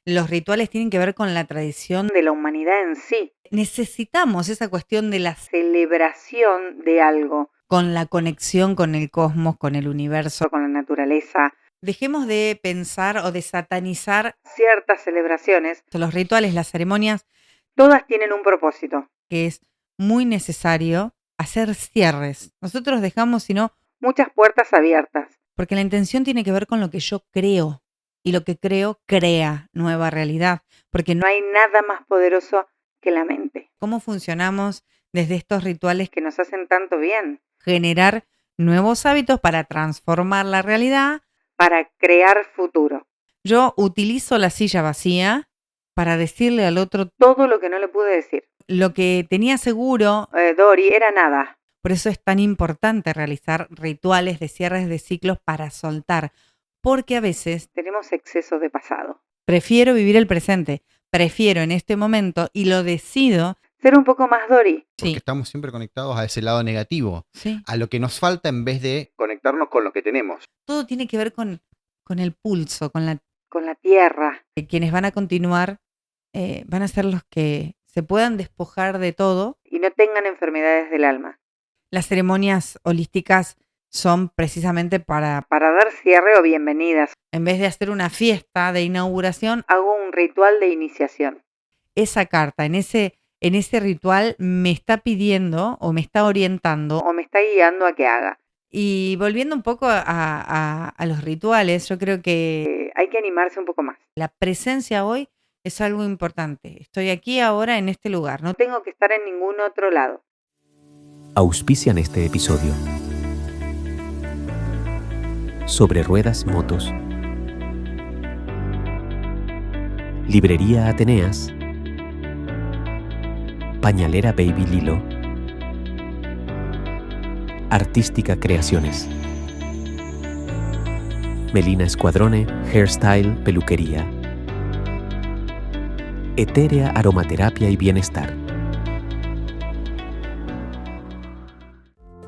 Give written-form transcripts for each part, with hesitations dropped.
Los rituales tienen que ver con la tradición de la humanidad en sí. Necesitamos esa cuestión de la celebración de algo, con la conexión con el cosmos, con el universo, con la naturaleza. Dejemos de pensar o de satanizar ciertas celebraciones. Los rituales, las ceremonias, todas tienen un propósito, que es muy necesario hacer cierres. Nosotros dejamos, si no, muchas puertas abiertas, porque la intención tiene que ver con lo que yo creo, y lo que creo crea nueva realidad, porque no hay nada más poderoso que la mente. ¿Cómo funcionamos desde estos rituales que nos hacen tanto bien? Generar nuevos hábitos para transformar la realidad, para crear futuro. Yo utilizo la silla vacía para decirle al otro todo lo que no le pude decir. Lo que tenía seguro, Dori, era nada. Por eso es tan importante realizar rituales de cierres de ciclos para soltar, porque a veces tenemos exceso de pasado. Prefiero vivir el presente, prefiero en este momento y lo decido ser un poco más Dori. Porque Sí, estamos siempre conectados a ese lado negativo, sí. a lo que nos falta en vez de conectarnos con lo que tenemos. Todo tiene que ver con el pulso, con la tierra. Quienes van a continuar van a ser los que se puedan despojar de todo y no tengan enfermedades del alma. Las ceremonias holísticas son precisamente para dar cierre o bienvenidas. En vez de hacer una fiesta de inauguración, hago un ritual de iniciación. Esa carta, en ese ritual, me está pidiendo o me está orientando o me está guiando a que haga. Y volviendo un poco a los rituales, yo creo que hay que animarse un poco más. La presencia hoy es algo importante. Estoy aquí ahora en este lugar. No tengo que estar en ningún otro lado. Auspician este episodio. Sobre Ruedas Motos. Librería Ateneas. Pañalera Baby Lilo. Artística Creaciones. Melina Escuadrone, Hairstyle, Peluquería. Etérea Aromaterapia y Bienestar.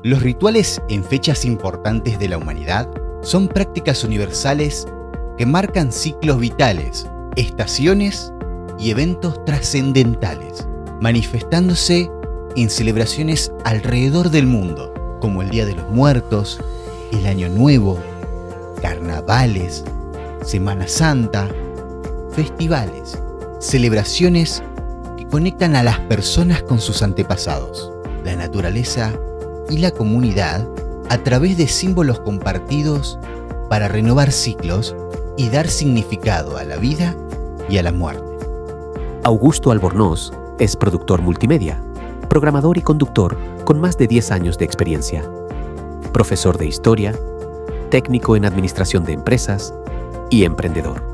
Los rituales en fechas importantes de la humanidad son prácticas universales que marcan ciclos vitales, estaciones y eventos trascendentales, manifestándose en celebraciones alrededor del mundo, como el Día de los Muertos, el Año Nuevo, carnavales, Semana Santa, festivales, celebraciones que conectan a las personas con sus antepasados, la naturaleza y la comunidad a través de símbolos compartidos para renovar ciclos y dar significado a la vida y a la muerte. Augusto Albornoz es productor multimedia, programador y conductor con más de 10 años de experiencia. Profesor de historia, técnico en administración de empresas y emprendedor.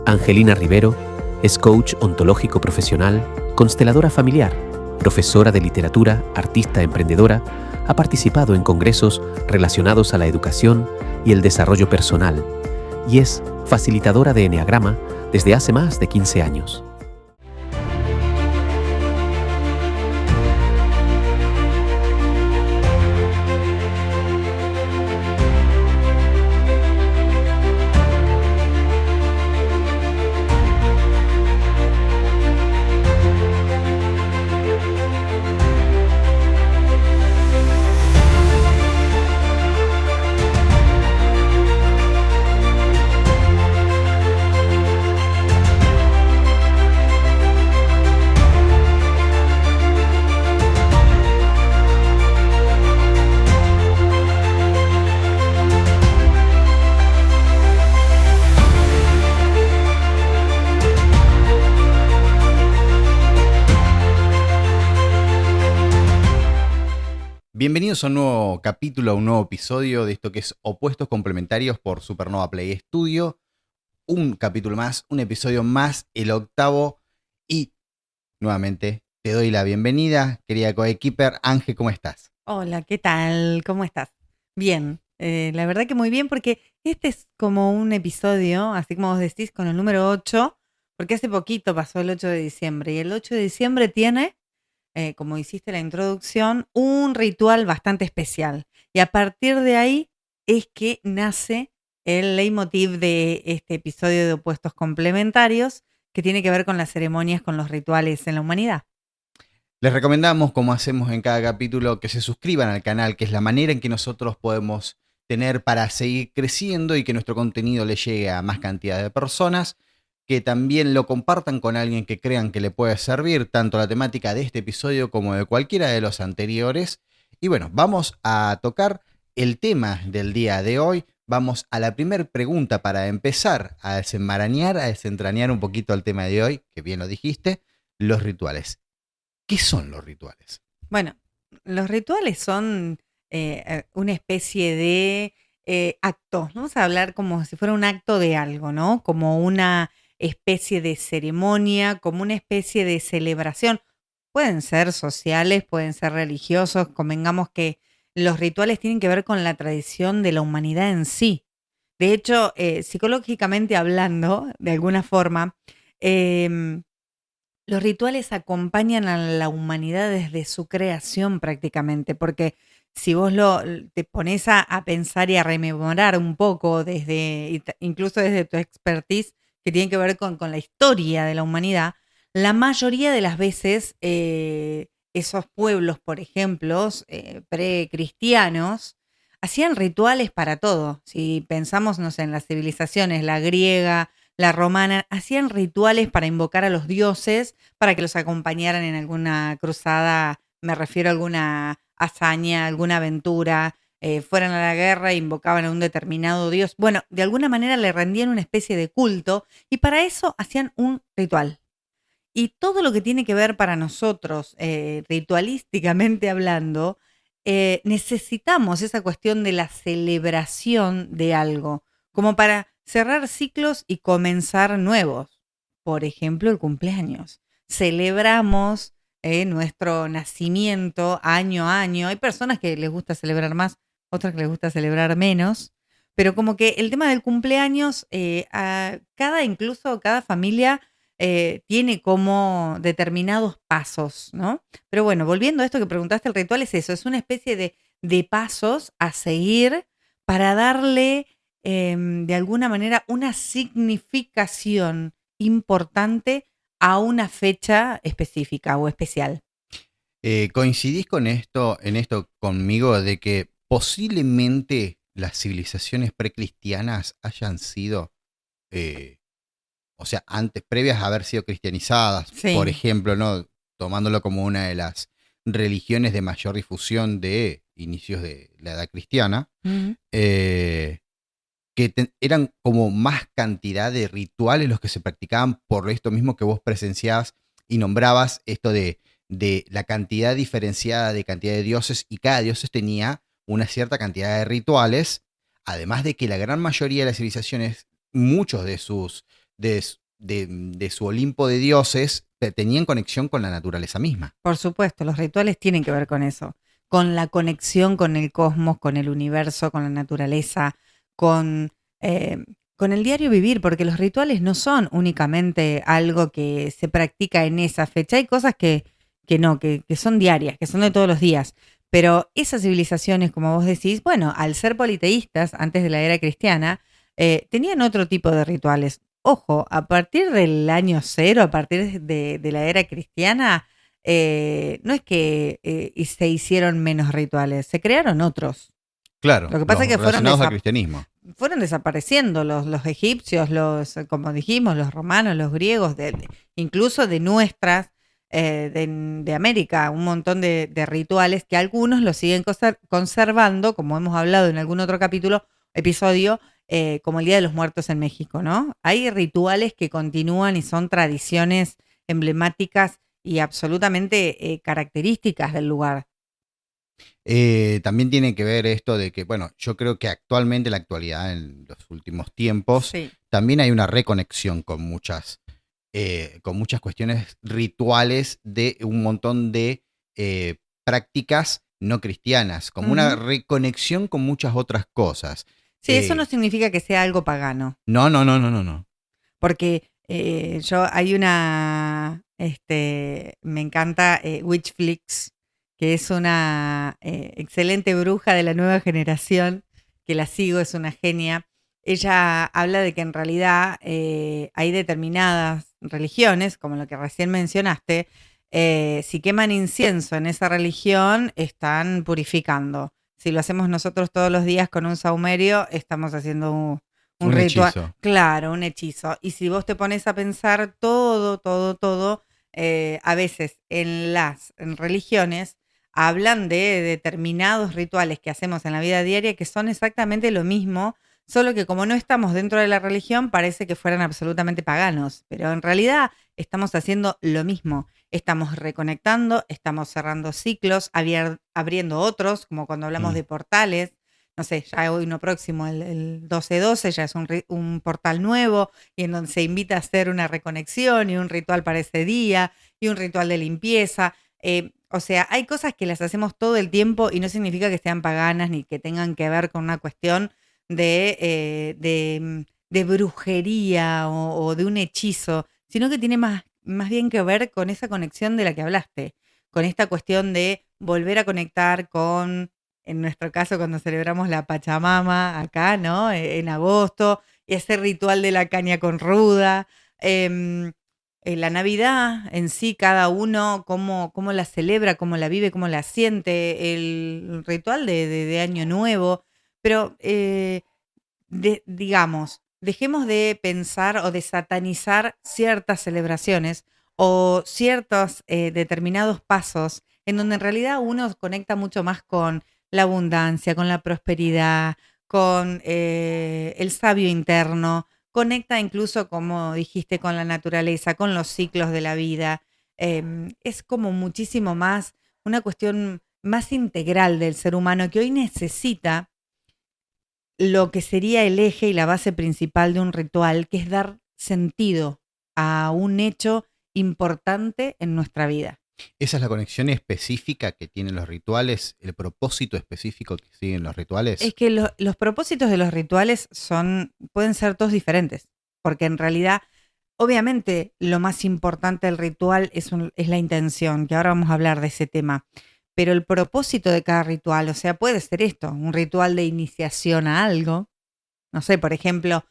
Angelina Rivero es coach ontológico profesional, consteladora familiar, profesora de literatura, artista emprendedora, ha participado en congresos relacionados a la educación y el desarrollo personal y es facilitadora de Eneagrama desde hace más de 15 años. Bienvenidos a un nuevo capítulo, a un nuevo episodio de esto que es Opuestos Complementarios por Supernova Play Studio. Un capítulo más, un episodio más, el 8º. Y nuevamente te doy la bienvenida, querida coequiper. Ángel, ¿cómo estás? Hola, ¿qué tal? ¿Cómo estás? Bien, la verdad que muy bien porque este es como un episodio, así como vos decís, con el número 8, porque hace poquito pasó el 8 de diciembre y el 8 de diciembre tiene, como hiciste la introducción, un ritual bastante especial. Y a partir de ahí es que nace el leitmotiv de este episodio de Opuestos Complementarios, que tiene que ver con las ceremonias, con los rituales en la humanidad. Les recomendamos, como hacemos en cada capítulo, que se suscriban al canal, que es la manera en que nosotros podemos tener para seguir creciendo y que nuestro contenido le llegue a más cantidad de personas, que también lo compartan con alguien que crean que le puede servir, tanto la temática de este episodio como de cualquiera de los anteriores. Y bueno, vamos a tocar el tema del día de hoy. Vamos a la primera pregunta para empezar a desenmarañar, a desentrañar un poquito el tema de hoy, que bien lo dijiste, los rituales. ¿Qué son los rituales? Bueno, los rituales son una especie de acto. Vamos a hablar como si fuera un acto de algo, ¿no? Como una especie de ceremonia, como una especie de celebración. Pueden ser sociales, pueden ser religiosos. Convengamos que los rituales tienen que ver con la tradición de la humanidad en sí. De hecho, psicológicamente hablando, de alguna forma, em, los rituales acompañan a la humanidad desde su creación prácticamente, porque si vos te pones a pensar y a rememorar un poco incluso desde tu expertise que tiene que ver con la historia de la humanidad, la mayoría de las veces esos pueblos, por ejemplo, precristianos, hacían rituales para todo. Si pensamos, no sé, en las civilizaciones, la griega, la romana, hacían rituales para invocar a los dioses, para que los acompañaran en alguna cruzada, me refiero a alguna hazaña, alguna aventura, fueran a la guerra e invocaban a un determinado dios. Bueno, de alguna manera le rendían una especie de culto y para eso hacían un ritual. Y todo lo que tiene que ver para nosotros, ritualísticamente hablando, necesitamos esa cuestión de la celebración de algo, como para cerrar ciclos y comenzar nuevos. Por ejemplo, el cumpleaños. Celebramos nuestro nacimiento año a año. Hay personas que les gusta celebrar más, otras que les gusta celebrar menos, pero como que el tema del cumpleaños, incluso cada familia tiene como determinados pasos, ¿no? Pero bueno, volviendo a esto que preguntaste, el ritual es eso, es una especie de pasos a seguir para darle de alguna manera una significación importante a una fecha específica o especial. ¿Coincidís con en esto conmigo de que posiblemente las civilizaciones precristianas hayan sido, o sea, antes, previas a haber sido cristianizadas, por Sí. ejemplo, ¿no? Tomándolo como una de las religiones de mayor difusión de inicios de la edad cristiana, Ujú. eran como más cantidad de rituales los que se practicaban por esto mismo que vos presenciabas y nombrabas esto de la cantidad diferenciada de cantidad de dioses y cada dios tenía una cierta cantidad de rituales, además de que la gran mayoría de las civilizaciones, muchos de su Olimpo de dioses tenían conexión con la naturaleza misma. Por supuesto, los rituales tienen que ver con eso, con la conexión con el cosmos, con el universo, con la naturaleza, con, con el diario vivir, porque los rituales no son únicamente algo que se practica en esa fecha. Hay cosas que son diarias, que son de todos los días. Pero esas civilizaciones, como vos decís, bueno, al ser politeístas antes de la era cristiana, tenían otro tipo de rituales. Ojo, a partir del año cero, a partir de la era cristiana, no es que se hicieron menos rituales, se crearon otros. Claro, Lo que pasa los es que relacionados al cristianismo. fueron desapareciendo los egipcios, como dijimos, los romanos, los griegos, incluso de nuestras, de América, un montón de rituales que algunos los siguen conservando, como hemos hablado en algún otro episodio, como el Día de los Muertos en México, ¿no? Hay rituales que continúan y son tradiciones emblemáticas y absolutamente características del lugar. También tiene que ver esto de que, bueno, yo creo que actualmente, en la actualidad, en los últimos tiempos, Sí. también hay una reconexión con muchas cuestiones rituales de un montón de prácticas no cristianas, como una Ujú. reconexión con muchas otras cosas. Sí, eso no significa que sea algo pagano. No. Porque me encanta Witchflix, que es una excelente bruja de la nueva generación, que la sigo, es una genia, ella habla de que en realidad hay determinadas religiones, como lo que recién mencionaste, si queman incienso en esa religión, están purificando. Si lo hacemos nosotros todos los días con un sahumerio, estamos haciendo un ritual. Hechizo. Claro, un hechizo. Y si vos te pones a pensar todo, a veces en religiones hablan de determinados rituales que hacemos en la vida diaria que son exactamente lo mismo, solo que como no estamos dentro de la religión, parece que fueran absolutamente paganos, pero en realidad estamos haciendo lo mismo. Estamos reconectando, estamos cerrando ciclos, abriendo otros, como cuando hablamos de portales. No sé, ya hoy uno próximo, el 12-12, ya es un portal nuevo y en donde se invita a hacer una reconexión y un ritual para ese día y un ritual de limpieza. O sea, hay cosas que las hacemos todo el tiempo y no significa que sean paganas ni que tengan que ver con una cuestión de brujería o de un hechizo, sino que tiene más bien que ver con esa conexión de la que hablaste, con esta cuestión de volver a conectar con, en nuestro caso, cuando celebramos la Pachamama acá, ¿no? En agosto, y ese ritual de la caña con ruda. La Navidad en sí, cada uno cómo la celebra, cómo la vive, cómo la siente, el ritual de Año Nuevo. Pero, digamos, dejemos de pensar o de satanizar ciertas celebraciones o ciertos determinados pasos en donde en realidad uno conecta mucho más con la abundancia, con la prosperidad, con el sabio interno, conecta incluso, como dijiste, con la naturaleza, con los ciclos de la vida. Es como muchísimo más una cuestión más integral del ser humano que hoy necesita lo que sería el eje y la base principal de un ritual, que es dar sentido a un hecho importante en nuestra vida. ¿Esa es la conexión específica que tienen los rituales? ¿El propósito específico que siguen los rituales? Es que los propósitos de los rituales pueden ser todos diferentes, porque en realidad, obviamente, lo más importante del ritual es la intención, que ahora vamos a hablar de ese tema. Pero el propósito de cada ritual, o sea, puede ser esto, un ritual de iniciación a algo. No sé, por ejemplo,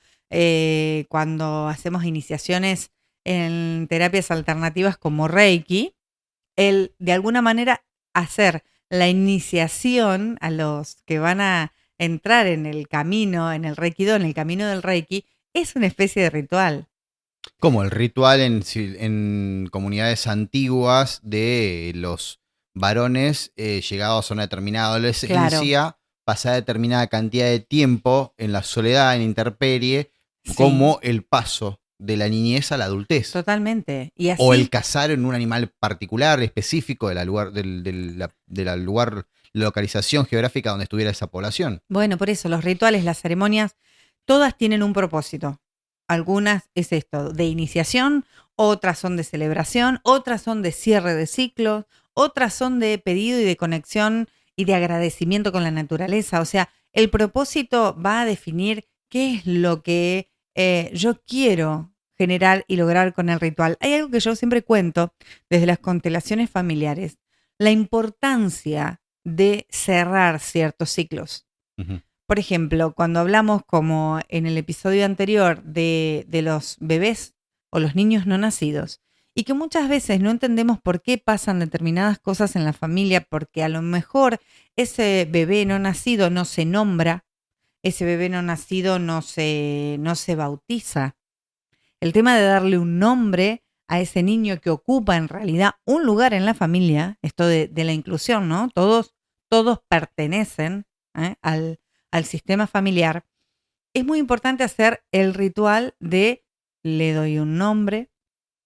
cuando hacemos iniciaciones en terapias alternativas como Reiki, el de alguna manera hacer la iniciación a los que van a entrar en el camino, en el Reiki-Do, en el camino del Reiki, es una especie de ritual. Como el ritual en comunidades antiguas de los varones llegados a una determinada adolescencia, pasar determinada cantidad de tiempo en la soledad, en intemperie, Sí. como el paso de la niñez a la adultez. Totalmente. Y así, O el cazar en un animal particular, específico de la localización geográfica donde estuviera esa población. bueno, por eso los rituales, las ceremonias, todas tienen un propósito. Algunas es esto, de iniciación, otras son de celebración, otras son de cierre de ciclos, otras son de pedido y de conexión y de agradecimiento con la naturaleza. O sea, el propósito va a definir qué es lo que yo quiero generar y lograr con el ritual. Hay algo que yo siempre cuento desde las constelaciones familiares, la importancia de cerrar ciertos ciclos. Ujú. Por ejemplo, cuando hablamos, como en el episodio anterior, de los bebés o los niños no nacidos, y que muchas veces no entendemos por qué pasan determinadas cosas en la familia, porque a lo mejor ese bebé no nacido no se nombra, ese bebé no nacido no se bautiza. El tema de darle un nombre a ese niño que ocupa en realidad un lugar en la familia, esto de la inclusión, ¿no? Todos pertenecen al sistema familiar. Es muy importante hacer el ritual de le doy un nombre,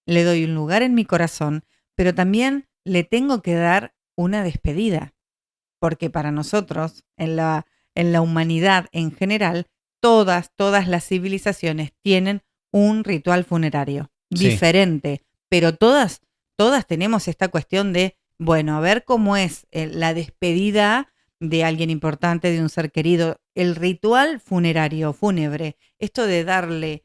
le doy un lugar en mi corazón, pero también le tengo que dar una despedida, porque para nosotros, en la humanidad en general, todas las civilizaciones tienen un ritual funerario Sí. diferente, pero todas tenemos esta cuestión de, bueno, a ver cómo es la despedida de alguien importante, de un ser querido, el ritual funerario, fúnebre, esto de darle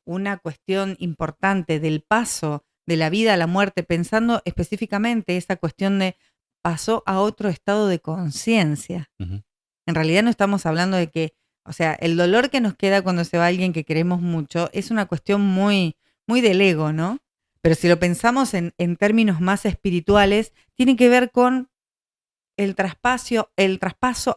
una cuestión importante del paso de la vida a la muerte, pensando específicamente esa cuestión de pasó a otro estado de conciencia. Ujú. En realidad no estamos hablando de que O sea, el dolor que nos queda cuando se va alguien que queremos mucho es una cuestión muy, muy del ego, ¿no? Pero si lo pensamos en términos más espirituales, tiene que ver con el traspaso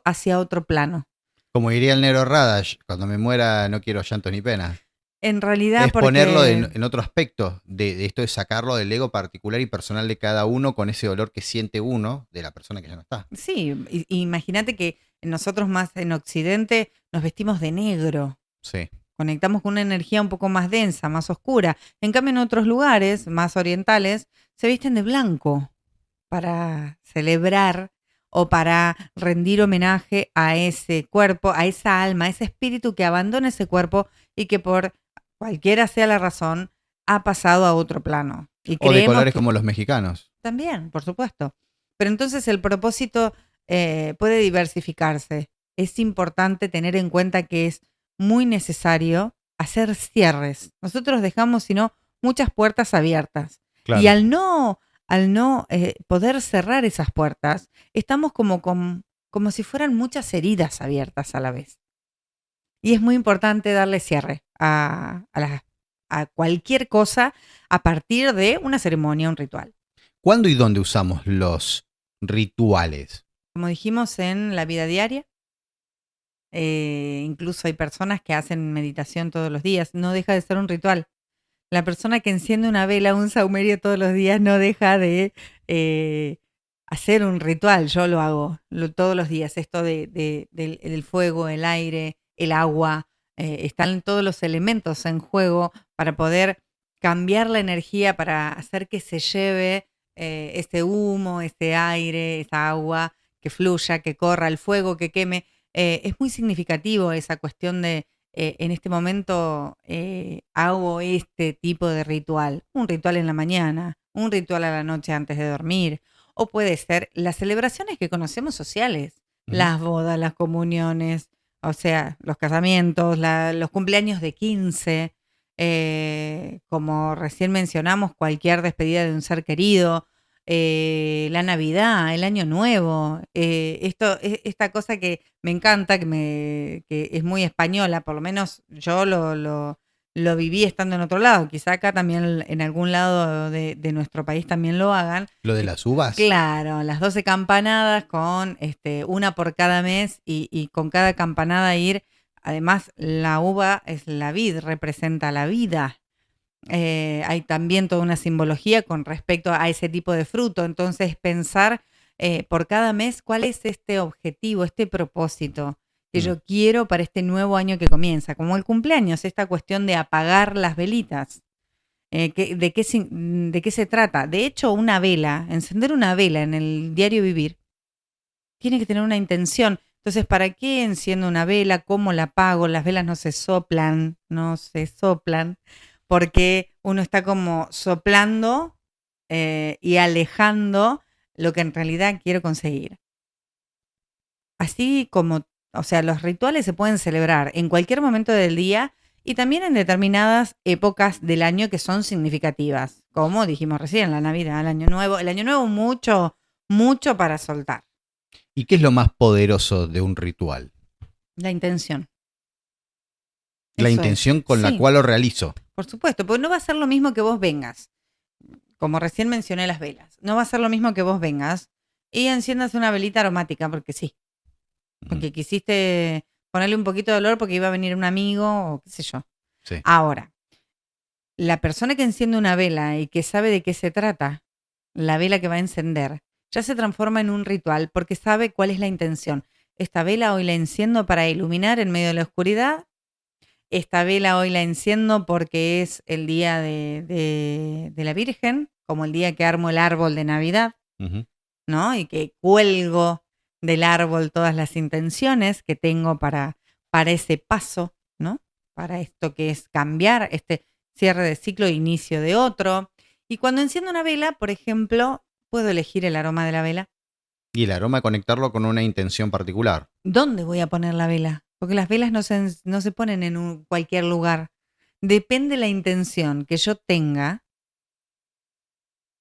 hacia otro plano. Como diría el negro Radash, cuando me muera no quiero llantos ni penas. En realidad, Es ponerlo porque en otro aspecto de esto de sacarlo del ego particular y personal de cada uno con ese dolor que siente uno de la persona que ya no está. sí, imagínate que nosotros más en Occidente nos vestimos de negro. Sí. Conectamos con una energía un poco más densa, más oscura. En cambio, en otros lugares más orientales se visten de blanco para celebrar o para rendir homenaje a ese cuerpo, a esa alma, a ese espíritu que abandona ese cuerpo y que por cualquiera sea la razón ha pasado a otro plano. Y O de creemos colores que como los mexicanos. también, por supuesto. Pero entonces el propósito puede diversificarse. Es importante tener en cuenta que es muy necesario hacer cierres. Nosotros dejamos, si no, muchas puertas abiertas. Claro. Y al no poder cerrar esas puertas, estamos como si fueran muchas heridas abiertas a la vez. Y es muy importante darle cierre a cualquier cosa a partir de una ceremonia, un ritual. ¿Cuándo y dónde usamos los rituales? Como dijimos en la vida diaria, incluso hay personas que hacen meditación todos los días, no deja de ser un ritual. La persona que enciende una vela, un saumerio todos los días, no deja de hacer un ritual. Yo lo hago todos los días. Esto del fuego, el aire, el agua, están todos los elementos en juego para poder cambiar la energía, para hacer que se lleve este humo, este aire, esta agua, que fluya, que corra, el fuego, que queme. Es muy significativo esa cuestión de en este momento hago este tipo de ritual. Un ritual en la mañana, un ritual a la noche antes de dormir. O puede ser las celebraciones que conocemos sociales, las bodas, las comuniones, o sea, los casamientos, los cumpleaños de 15, como recién mencionamos, cualquier despedida de un ser querido, la Navidad, el Año Nuevo, esta cosa que me encanta, que es muy española, por lo menos yo lo viví estando en otro lado, quizá acá también en algún lado de nuestro país también lo hagan. ¿Lo de las uvas? Claro, las 12 campanadas con una por cada mes y con cada campanada ir, además la uva es la vid, representa la vida. Hay también toda una simbología con respecto a ese tipo de fruto. Entonces, pensar por cada mes cuál es este objetivo, este propósito que yo quiero para este nuevo año que comienza. Como el cumpleaños, esta cuestión de apagar las velitas. ¿De qué se trata? De hecho, una vela, encender una vela en el diario vivir, tiene que tener una intención. Entonces, ¿para qué enciendo una vela? ¿Cómo la apago? Las velas no se soplan, porque uno está como soplando y alejando lo que en realidad quiero conseguir. Así como, o sea, los rituales se pueden celebrar en cualquier momento del día y también en determinadas épocas del año que son significativas, como dijimos recién, la Navidad, el Año Nuevo. El Año Nuevo mucho, mucho para soltar. ¿Y qué es lo más poderoso de un ritual? La intención. La Eso intención es. con la Sí, cual lo realizo. por supuesto, porque no va a ser lo mismo que vos vengas. Como recién mencioné las velas. No va a ser lo mismo que vos vengas y enciendas una velita aromática, porque sí. Porque quisiste ponerle un poquito de olor porque iba a venir un amigo o qué sé yo. Sí. Ahora, la persona que enciende una vela y que sabe de qué se trata, la vela que va a encender, ya se transforma en un ritual porque sabe cuál es la intención. Esta vela hoy la enciendo para iluminar en medio de la oscuridad. Esta vela hoy la enciendo porque es el día de la Virgen, como el día que armo el árbol de Navidad, ¿no? Y que cuelgo del árbol todas las intenciones que tengo para ese paso, ¿no? Para esto que es cambiar, este cierre de ciclo, inicio de otro. Y cuando enciendo una vela, por ejemplo, puedo elegir el aroma de la vela. Y el aroma conectarlo con una intención particular. ¿Dónde voy a poner la vela? Porque las velas no se ponen en cualquier lugar. Depende la intención que yo tenga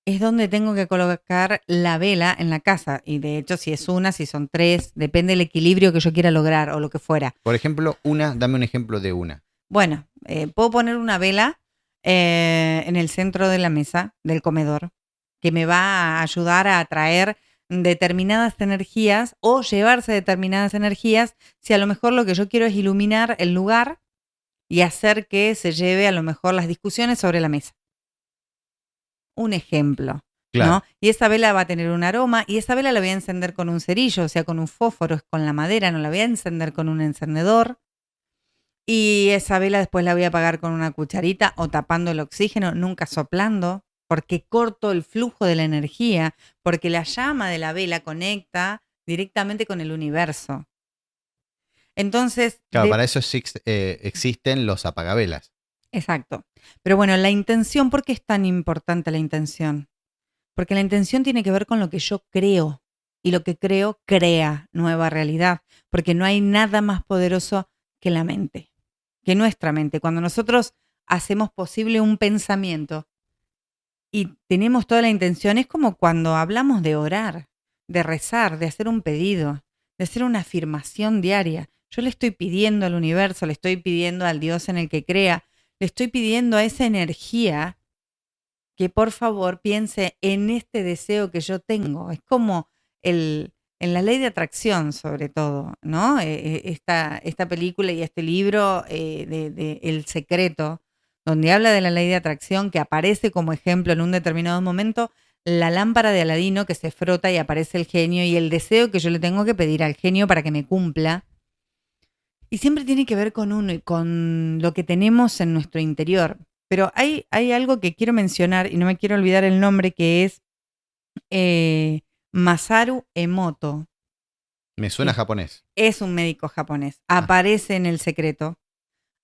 es donde tengo que colocar la vela en la casa. Y de hecho, si es una, si son tres, depende del equilibrio que yo quiera lograr o lo que fuera. Por ejemplo, dame un ejemplo de una. Bueno, puedo poner una vela en el centro de la mesa del comedor que me va a ayudar a atraer determinadas energías o llevarse determinadas energías si a lo mejor lo que yo quiero es iluminar el lugar y hacer que se lleve a lo mejor las discusiones sobre la mesa. Un ejemplo, Claro. ¿no? Y esa vela va a tener un aroma y esa vela la voy a encender con un cerillo, o sea, con un fósforo, con la madera, no la voy a encender con un encendedor. Y esa vela después la voy a apagar con una cucharita o tapando el oxígeno, nunca soplando, porque corto el flujo de la energía, porque la llama de la vela conecta directamente con el universo. Entonces, Claro, para eso existen los apagavelas. exacto. Pero bueno, la intención, ¿por qué es tan importante la intención? Porque la intención tiene que ver con lo que yo creo. Y lo que creo crea nueva realidad. Porque no hay nada más poderoso que la mente, que nuestra mente. Cuando nosotros hacemos posible un pensamiento y tenemos toda la intención, es como cuando hablamos de orar, de rezar, de hacer un pedido, de hacer una afirmación diaria. Yo le estoy pidiendo al universo, le estoy pidiendo al Dios en el que crea, le estoy pidiendo a esa energía que por favor piense en este deseo que yo tengo. Es como en la ley de atracción, sobre todo, ¿no? Esta película y este libro de El Secreto, donde habla de la ley de atracción, que aparece como ejemplo en un determinado momento la lámpara de Aladino que se frota y aparece el genio y el deseo que yo le tengo que pedir al genio para que me cumpla. Y siempre tiene que ver con uno y con lo que tenemos en nuestro interior. Pero hay algo que quiero mencionar y no me quiero olvidar el nombre, que es Masaru Emoto. Me suena Sí. japonés. Es un médico japonés. Aparece en El Secreto.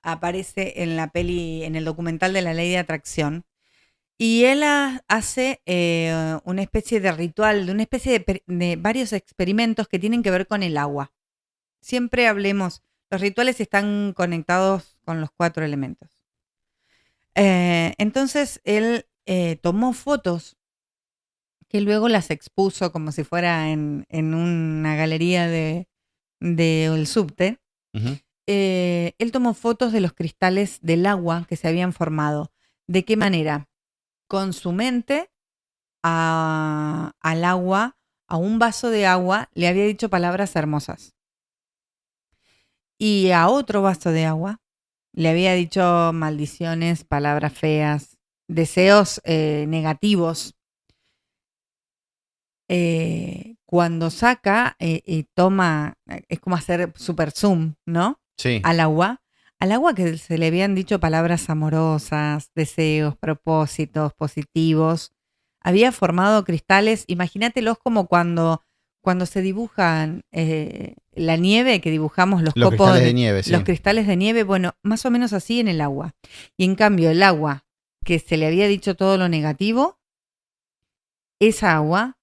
Aparece en la peli, en el documental de la ley de atracción. Y él hace una especie de ritual, de una especie de varios experimentos que tienen que ver con el agua. Siempre hablemos, los rituales están conectados con los 4 elementos. Entonces él tomó fotos que luego las expuso como si fuera en una galería del subte. Ujú. Él tomó fotos de los cristales del agua que se habían formado. ¿De qué manera? Con su mente al agua, a un vaso de agua, le había dicho palabras hermosas. Y a otro vaso de agua le había dicho maldiciones, palabras feas, deseos negativos. Cuando saca y toma, es como hacer super zoom, ¿no? Sí. Al agua que se le habían dicho palabras amorosas, deseos, propósitos positivos. Había formado cristales, imagínatelos como cuando se dibujan la nieve, que dibujamos los copos cristales de nieve, sí. los cristales de nieve, bueno, más o menos así en el agua. Y en cambio el agua que se le había dicho todo lo negativo, esa agua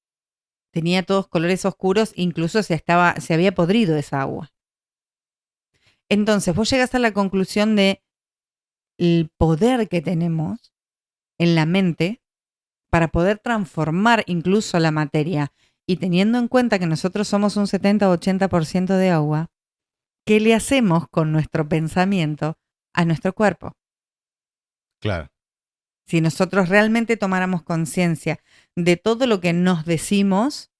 tenía todos colores oscuros, incluso se había podrido esa agua. Entonces vos llegas a la conclusión de el poder que tenemos en la mente para poder transformar incluso la materia. Y teniendo en cuenta que nosotros somos un 70 o 80% de agua, ¿qué le hacemos con nuestro pensamiento a nuestro cuerpo? Claro. Si nosotros realmente tomáramos conciencia de todo lo que nos decimos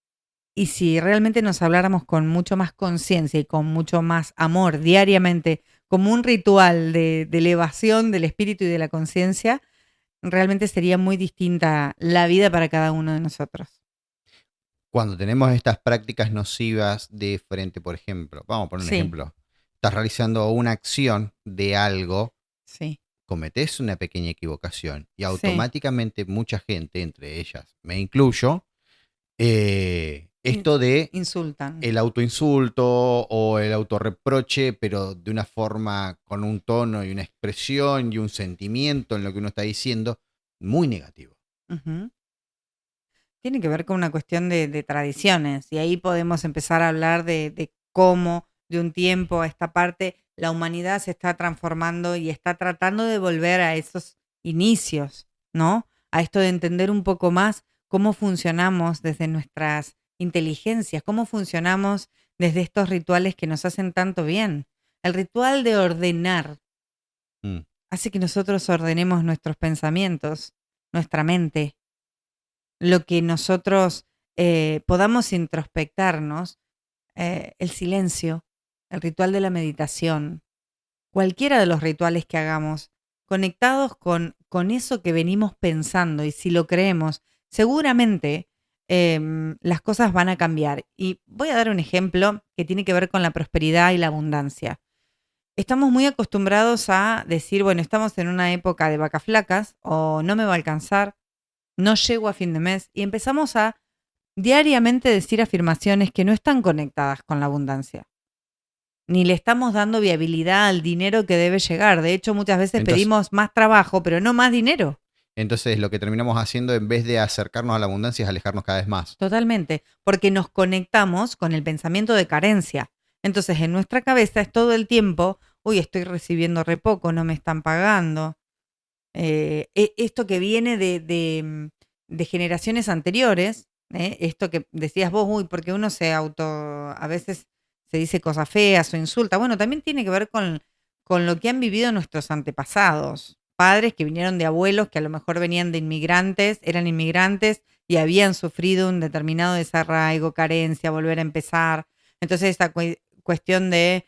y si realmente nos habláramos con mucho más conciencia y con mucho más amor diariamente, como un ritual de elevación del espíritu y de la conciencia, realmente sería muy distinta la vida para cada uno de nosotros. Cuando tenemos estas prácticas nocivas de frente, por ejemplo, vamos a poner un Sí. ejemplo. Estás realizando una acción de algo, Sí. cometés una pequeña equivocación y Sí. automáticamente mucha gente, entre ellas me incluyo, esto de Insultan. el autoinsulto o el autorreproche, pero de una forma con un tono y una expresión y un sentimiento en lo que uno está diciendo, muy negativo. Ujú. Tiene que ver con una cuestión de tradiciones y ahí podemos empezar a hablar de cómo de un tiempo a esta parte la humanidad se está transformando y está tratando de volver a esos inicios, ¿no? a esto de entender un poco más cómo funcionamos desde nuestras inteligencias, cómo funcionamos desde estos rituales que nos hacen tanto bien. El ritual de ordenar Mm. hace que nosotros ordenemos nuestros pensamientos, nuestra mente, lo que nosotros podamos introspectarnos, el silencio, el ritual de la meditación, cualquiera de los rituales que hagamos, conectados con eso que venimos pensando, y si lo creemos, seguramente las cosas van a cambiar. Y voy a dar un ejemplo que tiene que ver con la prosperidad y la abundancia. Estamos muy acostumbrados a decir, bueno, estamos en una época de vacas flacas, o no me va a alcanzar, no llego a fin de mes, y empezamos a diariamente decir afirmaciones que no están conectadas con la abundancia, ni le estamos dando viabilidad al dinero que debe llegar. De hecho, muchas veces Entonces, pedimos más trabajo, pero no más dinero. entonces lo que terminamos haciendo en vez de acercarnos a la abundancia es alejarnos cada vez más. Totalmente, porque nos conectamos con el pensamiento de carencia. Entonces, en nuestra cabeza es todo el tiempo, uy, estoy recibiendo re poco, no me están pagando. Esto que viene de generaciones anteriores, esto que decías vos, uy, porque uno a veces se dice cosas feas o insulta. Bueno, también tiene que ver con lo que han vivido nuestros antepasados. Padres que vinieron de abuelos que a lo mejor venían de inmigrantes, eran inmigrantes y habían sufrido un determinado desarraigo, carencia, volver a empezar. Entonces, esta cuestión de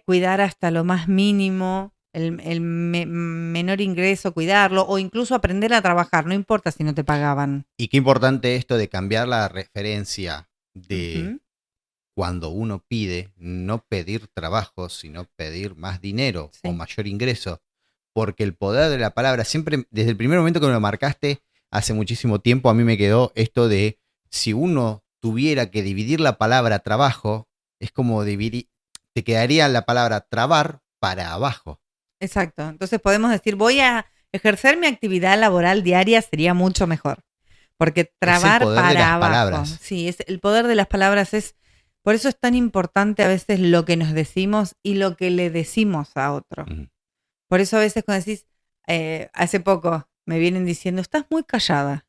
cuidar hasta lo más mínimo, el menor ingreso, cuidarlo, o incluso aprender a trabajar, no importa si no te pagaban. Y qué importante esto de cambiar la referencia de Ujú. cuando uno pide, no pedir trabajo, sino pedir más dinero o Sí, mayor ingreso. Porque el poder de la palabra, siempre, desde el primer momento que me lo marcaste, hace muchísimo tiempo, a mí me quedó esto de si uno tuviera que dividir la palabra trabajo, es como dividir, te quedaría la palabra trabar para abajo. exacto. Entonces podemos decir, voy a ejercer mi actividad laboral diaria, sería mucho mejor. Porque Es el trabar poder de para las abajo. palabras. Sí, el poder de las palabras es, por eso es tan importante a veces lo que nos decimos y lo que le decimos a otro. Ujú. Por eso a veces cuando decís, hace poco me vienen diciendo, estás muy callada.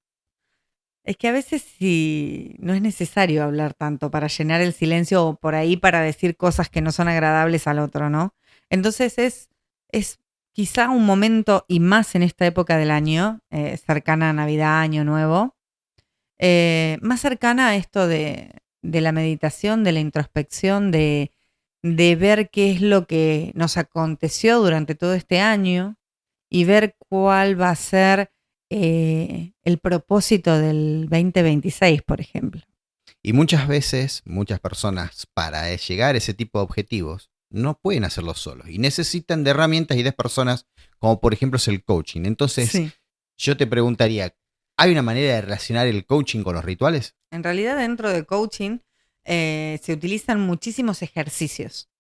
Es que a veces sí no es necesario hablar tanto para llenar el silencio, o por ahí para decir cosas que no son agradables al otro, ¿no? Entonces es quizá un momento, y más en esta época del año, cercana a Navidad, Año Nuevo, más cercana a esto de la meditación, de la introspección, de ver qué es lo que nos aconteció durante todo este año y ver cuál va a ser el propósito del 2026, por ejemplo. Y muchas veces, muchas personas, para llegar a ese tipo de objetivos, no pueden hacerlo solos y necesitan de herramientas y de personas, como por ejemplo es el coaching. Entonces, Sí. yo te preguntaría, ¿hay una manera de relacionar el coaching con los rituales? En realidad, dentro de coaching se utilizan muchísimos ejercicios,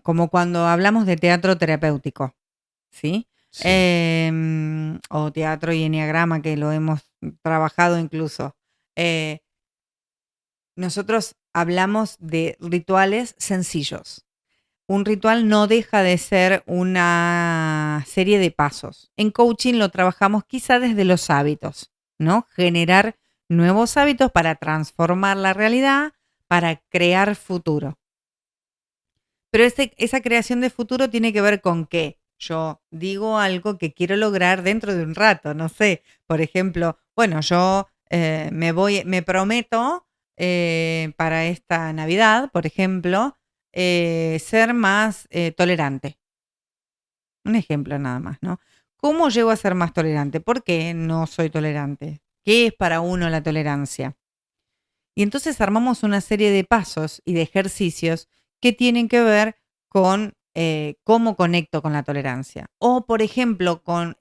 como cuando hablamos de teatro terapéutico, ¿sí? Sí. O teatro y enneagrama, que lo hemos trabajado incluso. Nosotros hablamos de rituales sencillos. Un ritual no deja de ser una serie de pasos. En coaching lo trabajamos quizá desde los hábitos, ¿no? Generar nuevos hábitos para transformar la realidad, para crear futuro. Pero esa creación de futuro tiene que ver con que yo digo algo que quiero lograr dentro de un rato, no sé. Por ejemplo, bueno, yo me prometo para esta Navidad, por ejemplo, ser más tolerante. Un ejemplo nada más, ¿no? ¿Cómo llego a ser más tolerante? ¿Por qué no soy tolerante? ¿Qué es para uno la tolerancia? Y entonces armamos una serie de pasos y de ejercicios que tienen que ver con cómo conecto con la tolerancia. O, por ejemplo, con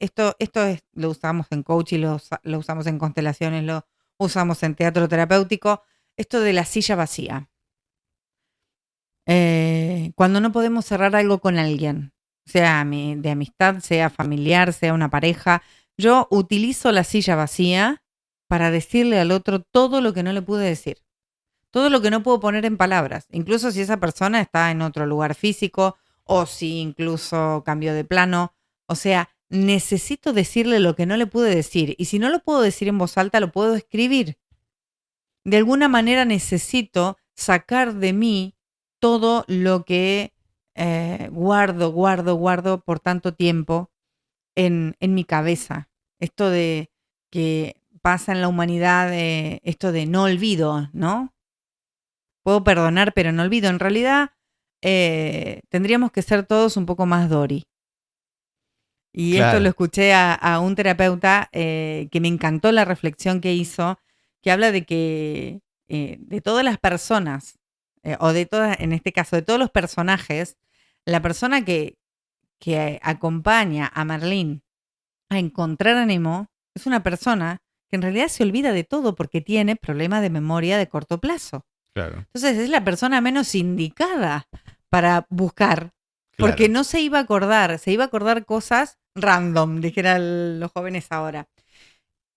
lo usamos en coaching, lo usamos en constelaciones, lo usamos en teatro terapéutico, esto de la silla vacía. Cuando no podemos cerrar algo con alguien, sea de amistad, sea familiar, sea una pareja, yo utilizo la silla vacía para decirle al otro todo lo que no le pude decir. Todo lo que no puedo poner en palabras, incluso si esa persona está en otro lugar físico o si incluso cambió de plano. O sea, necesito decirle lo que no le pude decir. Y si no lo puedo decir en voz alta, lo puedo escribir. De alguna manera necesito sacar de mí todo lo que guardo por tanto tiempo en mi cabeza. Esto de que pasa en la humanidad, esto de no olvido, ¿no? Puedo perdonar, pero no olvido. En realidad, tendríamos que ser todos un poco más Dory. Y Claro. esto lo escuché a un terapeuta que me encantó la reflexión que hizo, que habla de que de todas las personas, o de todas, en este caso, de todos los personajes, la persona que acompaña a Merlín a encontrar a Nemo es una persona que en realidad se olvida de todo porque tiene problemas de memoria de corto plazo. Claro. Entonces es la persona menos indicada para buscar, porque Claro. no se iba a acordar, se iba a acordar cosas random, dijeran los jóvenes ahora.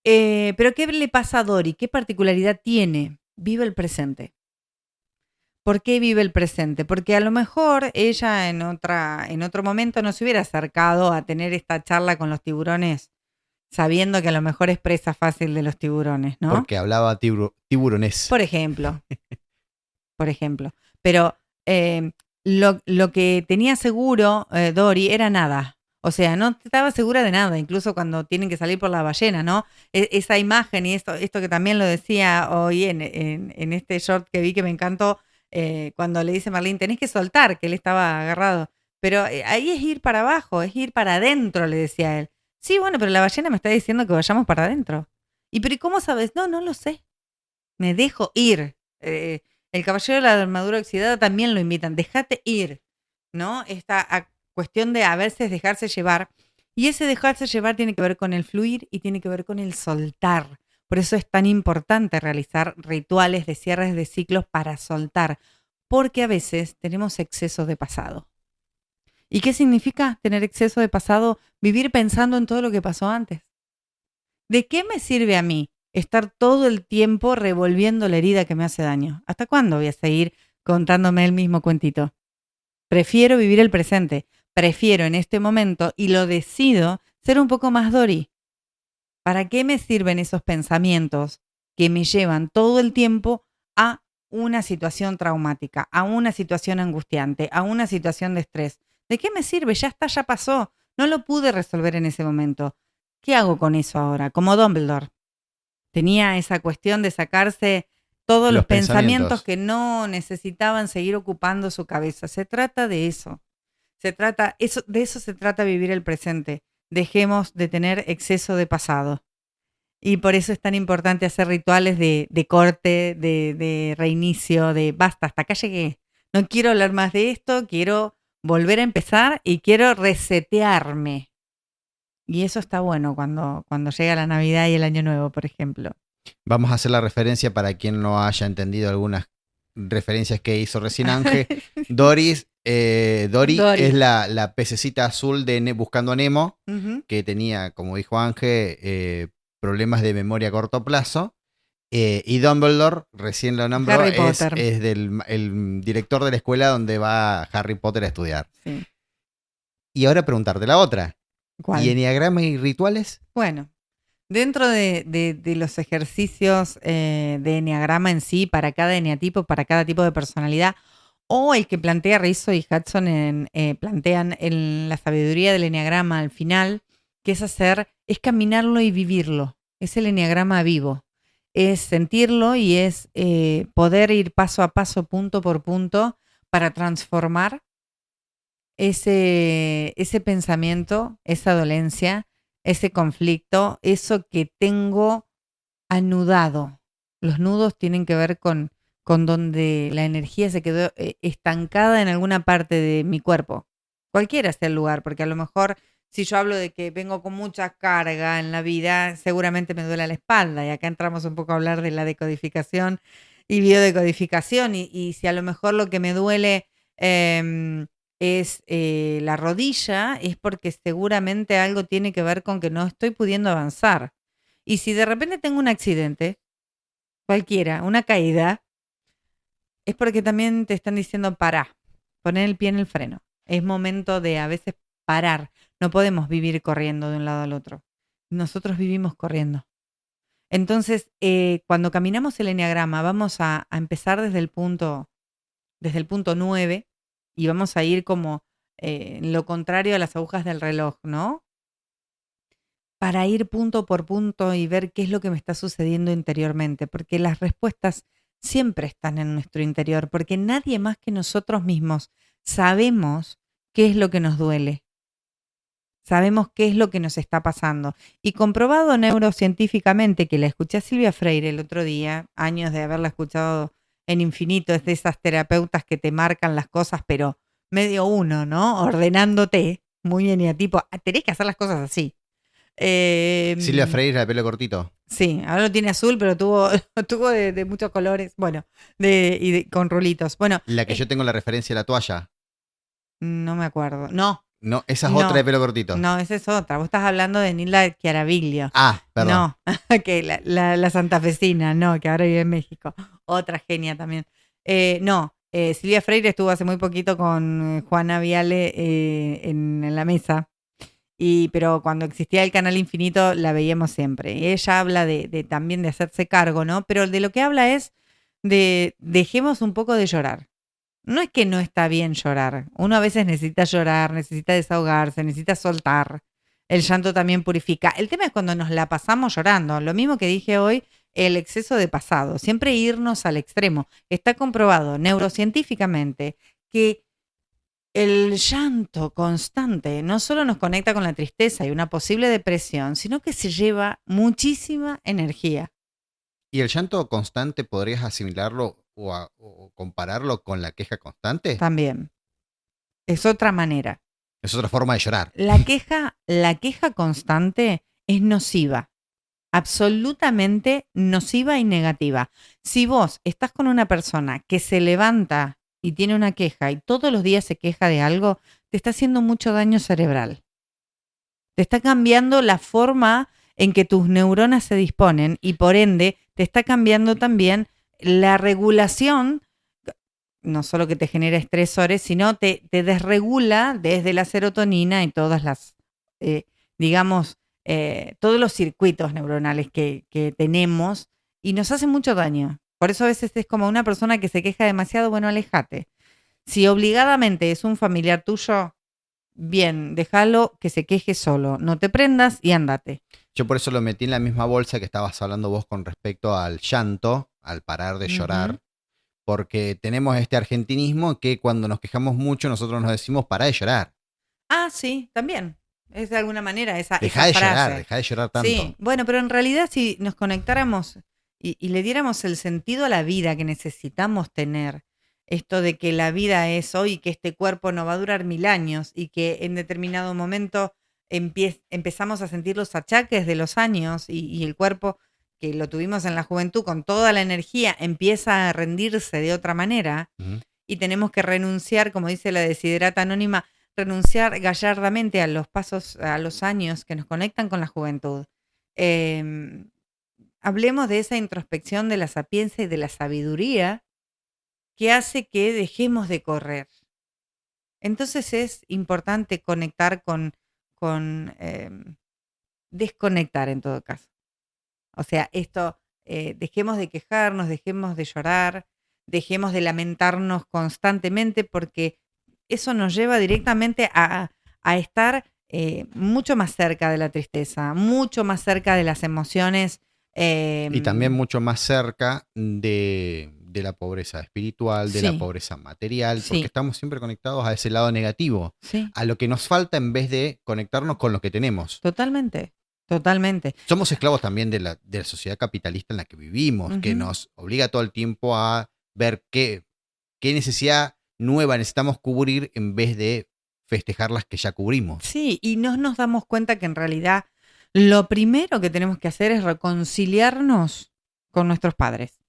Pero ¿qué le pasa a Dory? ¿Qué particularidad tiene? Vive el presente. ¿Por qué vive el presente? Porque a lo mejor ella en otro momento no se hubiera acercado a tener esta charla con los tiburones, sabiendo que a lo mejor es presa fácil de los tiburones, ¿no? Porque hablaba tiburonés. Por ejemplo. Pero lo que tenía seguro Dory era nada. O sea, no estaba segura de nada, incluso cuando tienen que salir por la ballena, ¿no? Esa imagen y esto que también lo decía hoy en este short que vi que me encantó, cuando le dice Merlín, tenés que soltar, que él estaba agarrado. Pero ahí es ir para abajo, es ir para adentro, le decía él. Sí, bueno, pero la ballena me está diciendo que vayamos para adentro. ¿Y cómo sabes? No lo sé. Me dejo ir. El caballero de la armadura oxidada también lo invitan. Déjate ir, ¿no? Esta cuestión de a veces dejarse llevar. Y ese dejarse llevar tiene que ver con el fluir y tiene que ver con el soltar. Por eso es tan importante realizar rituales de cierres de ciclos para soltar, porque a veces tenemos exceso de pasado. ¿Y qué significa tener exceso de pasado? Vivir pensando en todo lo que pasó antes. ¿De qué me sirve a mí estar todo el tiempo revolviendo la herida que me hace daño? ¿Hasta cuándo voy a seguir contándome el mismo cuentito? Prefiero vivir el presente. Prefiero en este momento, y lo decido, ser un poco más Dory. ¿Para qué me sirven esos pensamientos que me llevan todo el tiempo a una situación traumática, a una situación angustiante, a una situación de estrés? ¿De qué me sirve? Ya está, ya pasó. No lo pude resolver en ese momento. ¿Qué hago con eso ahora? Como Dumbledore. Tenía esa cuestión de sacarse todos los pensamientos que no necesitaban seguir ocupando su cabeza. Se trata de eso. De eso se trata vivir el presente. Dejemos de tener exceso de pasado. Y por eso es tan importante hacer rituales de corte, de reinicio, de basta, hasta acá llegué. No quiero hablar más de esto, quiero volver a empezar y quiero resetearme. Y eso está bueno cuando llega la Navidad y el Año Nuevo, por ejemplo. Vamos a hacer la referencia para quien no haya entendido algunas referencias que hizo recién Ángel. Dory es la pececita azul de Buscando a Nemo, que tenía, como dijo Ángel, problemas de memoria a corto plazo. Y Dumbledore, recién lo nombró, es el director de la escuela donde va Harry Potter a estudiar. Sí. Y ahora preguntarte la otra. ¿Cuál? ¿Y enneagrama y rituales? Bueno, dentro de los ejercicios de enneagrama en sí, para cada eneatipo, para cada tipo de personalidad, o el que plantea Rizzo y Hudson plantean en la sabiduría del enneagrama al final, que es caminarlo y vivirlo. Es el enneagrama vivo. Es sentirlo y es poder ir paso a paso, punto por punto, para transformar ese pensamiento, esa dolencia, ese conflicto, eso que tengo anudado. Los nudos tienen que ver con donde la energía se quedó estancada en alguna parte de mi cuerpo. Cualquiera sea el lugar, porque a lo mejor si yo hablo de que vengo con mucha carga en la vida, seguramente me duele la espalda. Y acá entramos un poco a hablar de la decodificación y biodecodificación. Y si a lo mejor lo que me duele es la rodilla, es porque seguramente algo tiene que ver con que no estoy pudiendo avanzar. Y si de repente tengo un accidente, cualquiera, una caída, es porque también te están diciendo pará, poner el pie en el freno. Es momento de a veces parar. No podemos vivir corriendo de un lado al otro. Nosotros vivimos corriendo. Entonces, cuando caminamos el eneagrama, vamos a empezar desde el punto 9 y vamos a ir como lo contrario a las agujas del reloj, ¿no? Para ir punto por punto y ver qué es lo que me está sucediendo interiormente, porque las respuestas siempre están en nuestro interior, porque nadie más que nosotros mismos sabemos qué es lo que nos duele, sabemos qué es lo que nos está pasando. Y comprobado neurocientíficamente, que la escuché a Silvia Freire el otro día, años de haberla escuchado en infinito, es de esas terapeutas que te marcan las cosas, pero medio uno, ¿no? Ordenándote, muy eneatipo, tenés que hacer las cosas así. Silvia Freire, de pelo cortito. Sí, ahora lo tiene azul, pero tuvo de muchos colores, bueno, con rulitos. Bueno, La que yo tengo la referencia de la toalla. no me acuerdo. No, No, esa es No. otra de pelo cortito. no, esa es otra. Vos estás hablando de Nilda Chiaraviglio. Ah, perdón. No, que la santafesina, no, que ahora vive en México. Otra genia también. No, Silvia Freire estuvo hace muy poquito con Juana Viale en la mesa. Pero cuando existía el Canal Infinito la veíamos siempre. Y ella habla de también de hacerse cargo, ¿no? Pero de lo que habla es de dejemos un poco de llorar. No es que no está bien llorar. Uno a veces necesita llorar, necesita desahogarse, necesita soltar. El llanto también purifica. El tema es cuando nos la pasamos llorando. Lo mismo que dije hoy, el exceso de pasado. Siempre irnos al extremo. Está comprobado neurocientíficamente que el llanto constante no solo nos conecta con la tristeza y una posible depresión, sino que se lleva muchísima energía. ¿Y el llanto constante podrías asimilarlo o compararlo con la queja constante? También. Es otra manera. Es otra forma de llorar. La queja constante es nociva. Absolutamente nociva y negativa. Si vos estás con una persona que se levanta y tiene una queja y todos los días se queja de algo, te está haciendo mucho daño cerebral. Te está cambiando la forma en que tus neuronas se disponen y por ende te está cambiando también la regulación, no solo que te genera estresores, sino te desregula desde la serotonina y todas las, todos los circuitos neuronales que tenemos y nos hace mucho daño. Por eso a veces es como una persona que se queja demasiado, bueno, aléjate. Si obligadamente es un familiar tuyo, bien, déjalo que se queje solo. No te prendas y ándate. Yo por eso lo metí en la misma bolsa que estabas hablando vos con respecto al llanto, al parar de llorar, porque tenemos este argentinismo que cuando nos quejamos mucho nosotros nos decimos pará de llorar. Ah, sí, también. Es de alguna manera esa Dejá de frase. llorar, dejá de llorar tanto. Sí, bueno, pero en realidad si nos conectáramos y le diéramos el sentido a la vida que necesitamos tener, esto de que la vida es hoy, que este cuerpo no va a durar 1000 años y que en determinado momento empezamos a sentir los achaques de los años y el cuerpo que lo tuvimos en la juventud con toda la energía empieza a rendirse de otra manera y tenemos que renunciar, como dice la Desiderata Anónima, renunciar gallardamente a los pasos, a los años que nos conectan con la juventud. Hablemos de esa introspección de la sapiencia y de la sabiduría que hace que dejemos de correr. Entonces es importante conectar con desconectar en todo caso. O sea, esto, dejemos de quejarnos, dejemos de llorar, dejemos de lamentarnos constantemente porque eso nos lleva directamente a estar mucho más cerca de la tristeza, mucho más cerca de las emociones. Y también mucho más cerca de la pobreza espiritual, de la pobreza material, porque estamos siempre conectados a ese lado negativo, a lo que nos falta en vez de conectarnos con lo que tenemos. Totalmente, totalmente. Somos esclavos también de la sociedad capitalista en la que vivimos, que nos obliga todo el tiempo a ver qué necesidad nueva necesitamos cubrir en vez de festejar las que ya cubrimos. Sí, y no nos damos cuenta que en realidad lo primero que tenemos que hacer es reconciliarnos con nuestros padres.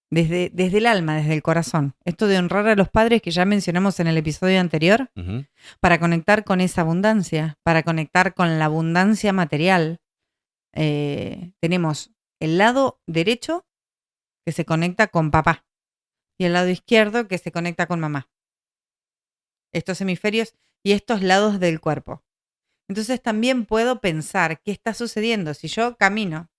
Desde el alma, desde el corazón. Esto de honrar a los padres que ya mencionamos en el episodio anterior, para conectar con esa abundancia, para conectar con la abundancia material. Tenemos el lado derecho que se conecta con papá y el lado izquierdo que se conecta con mamá. Estos hemisferios y estos lados del cuerpo. Entonces también puedo pensar qué está sucediendo. Si yo camino,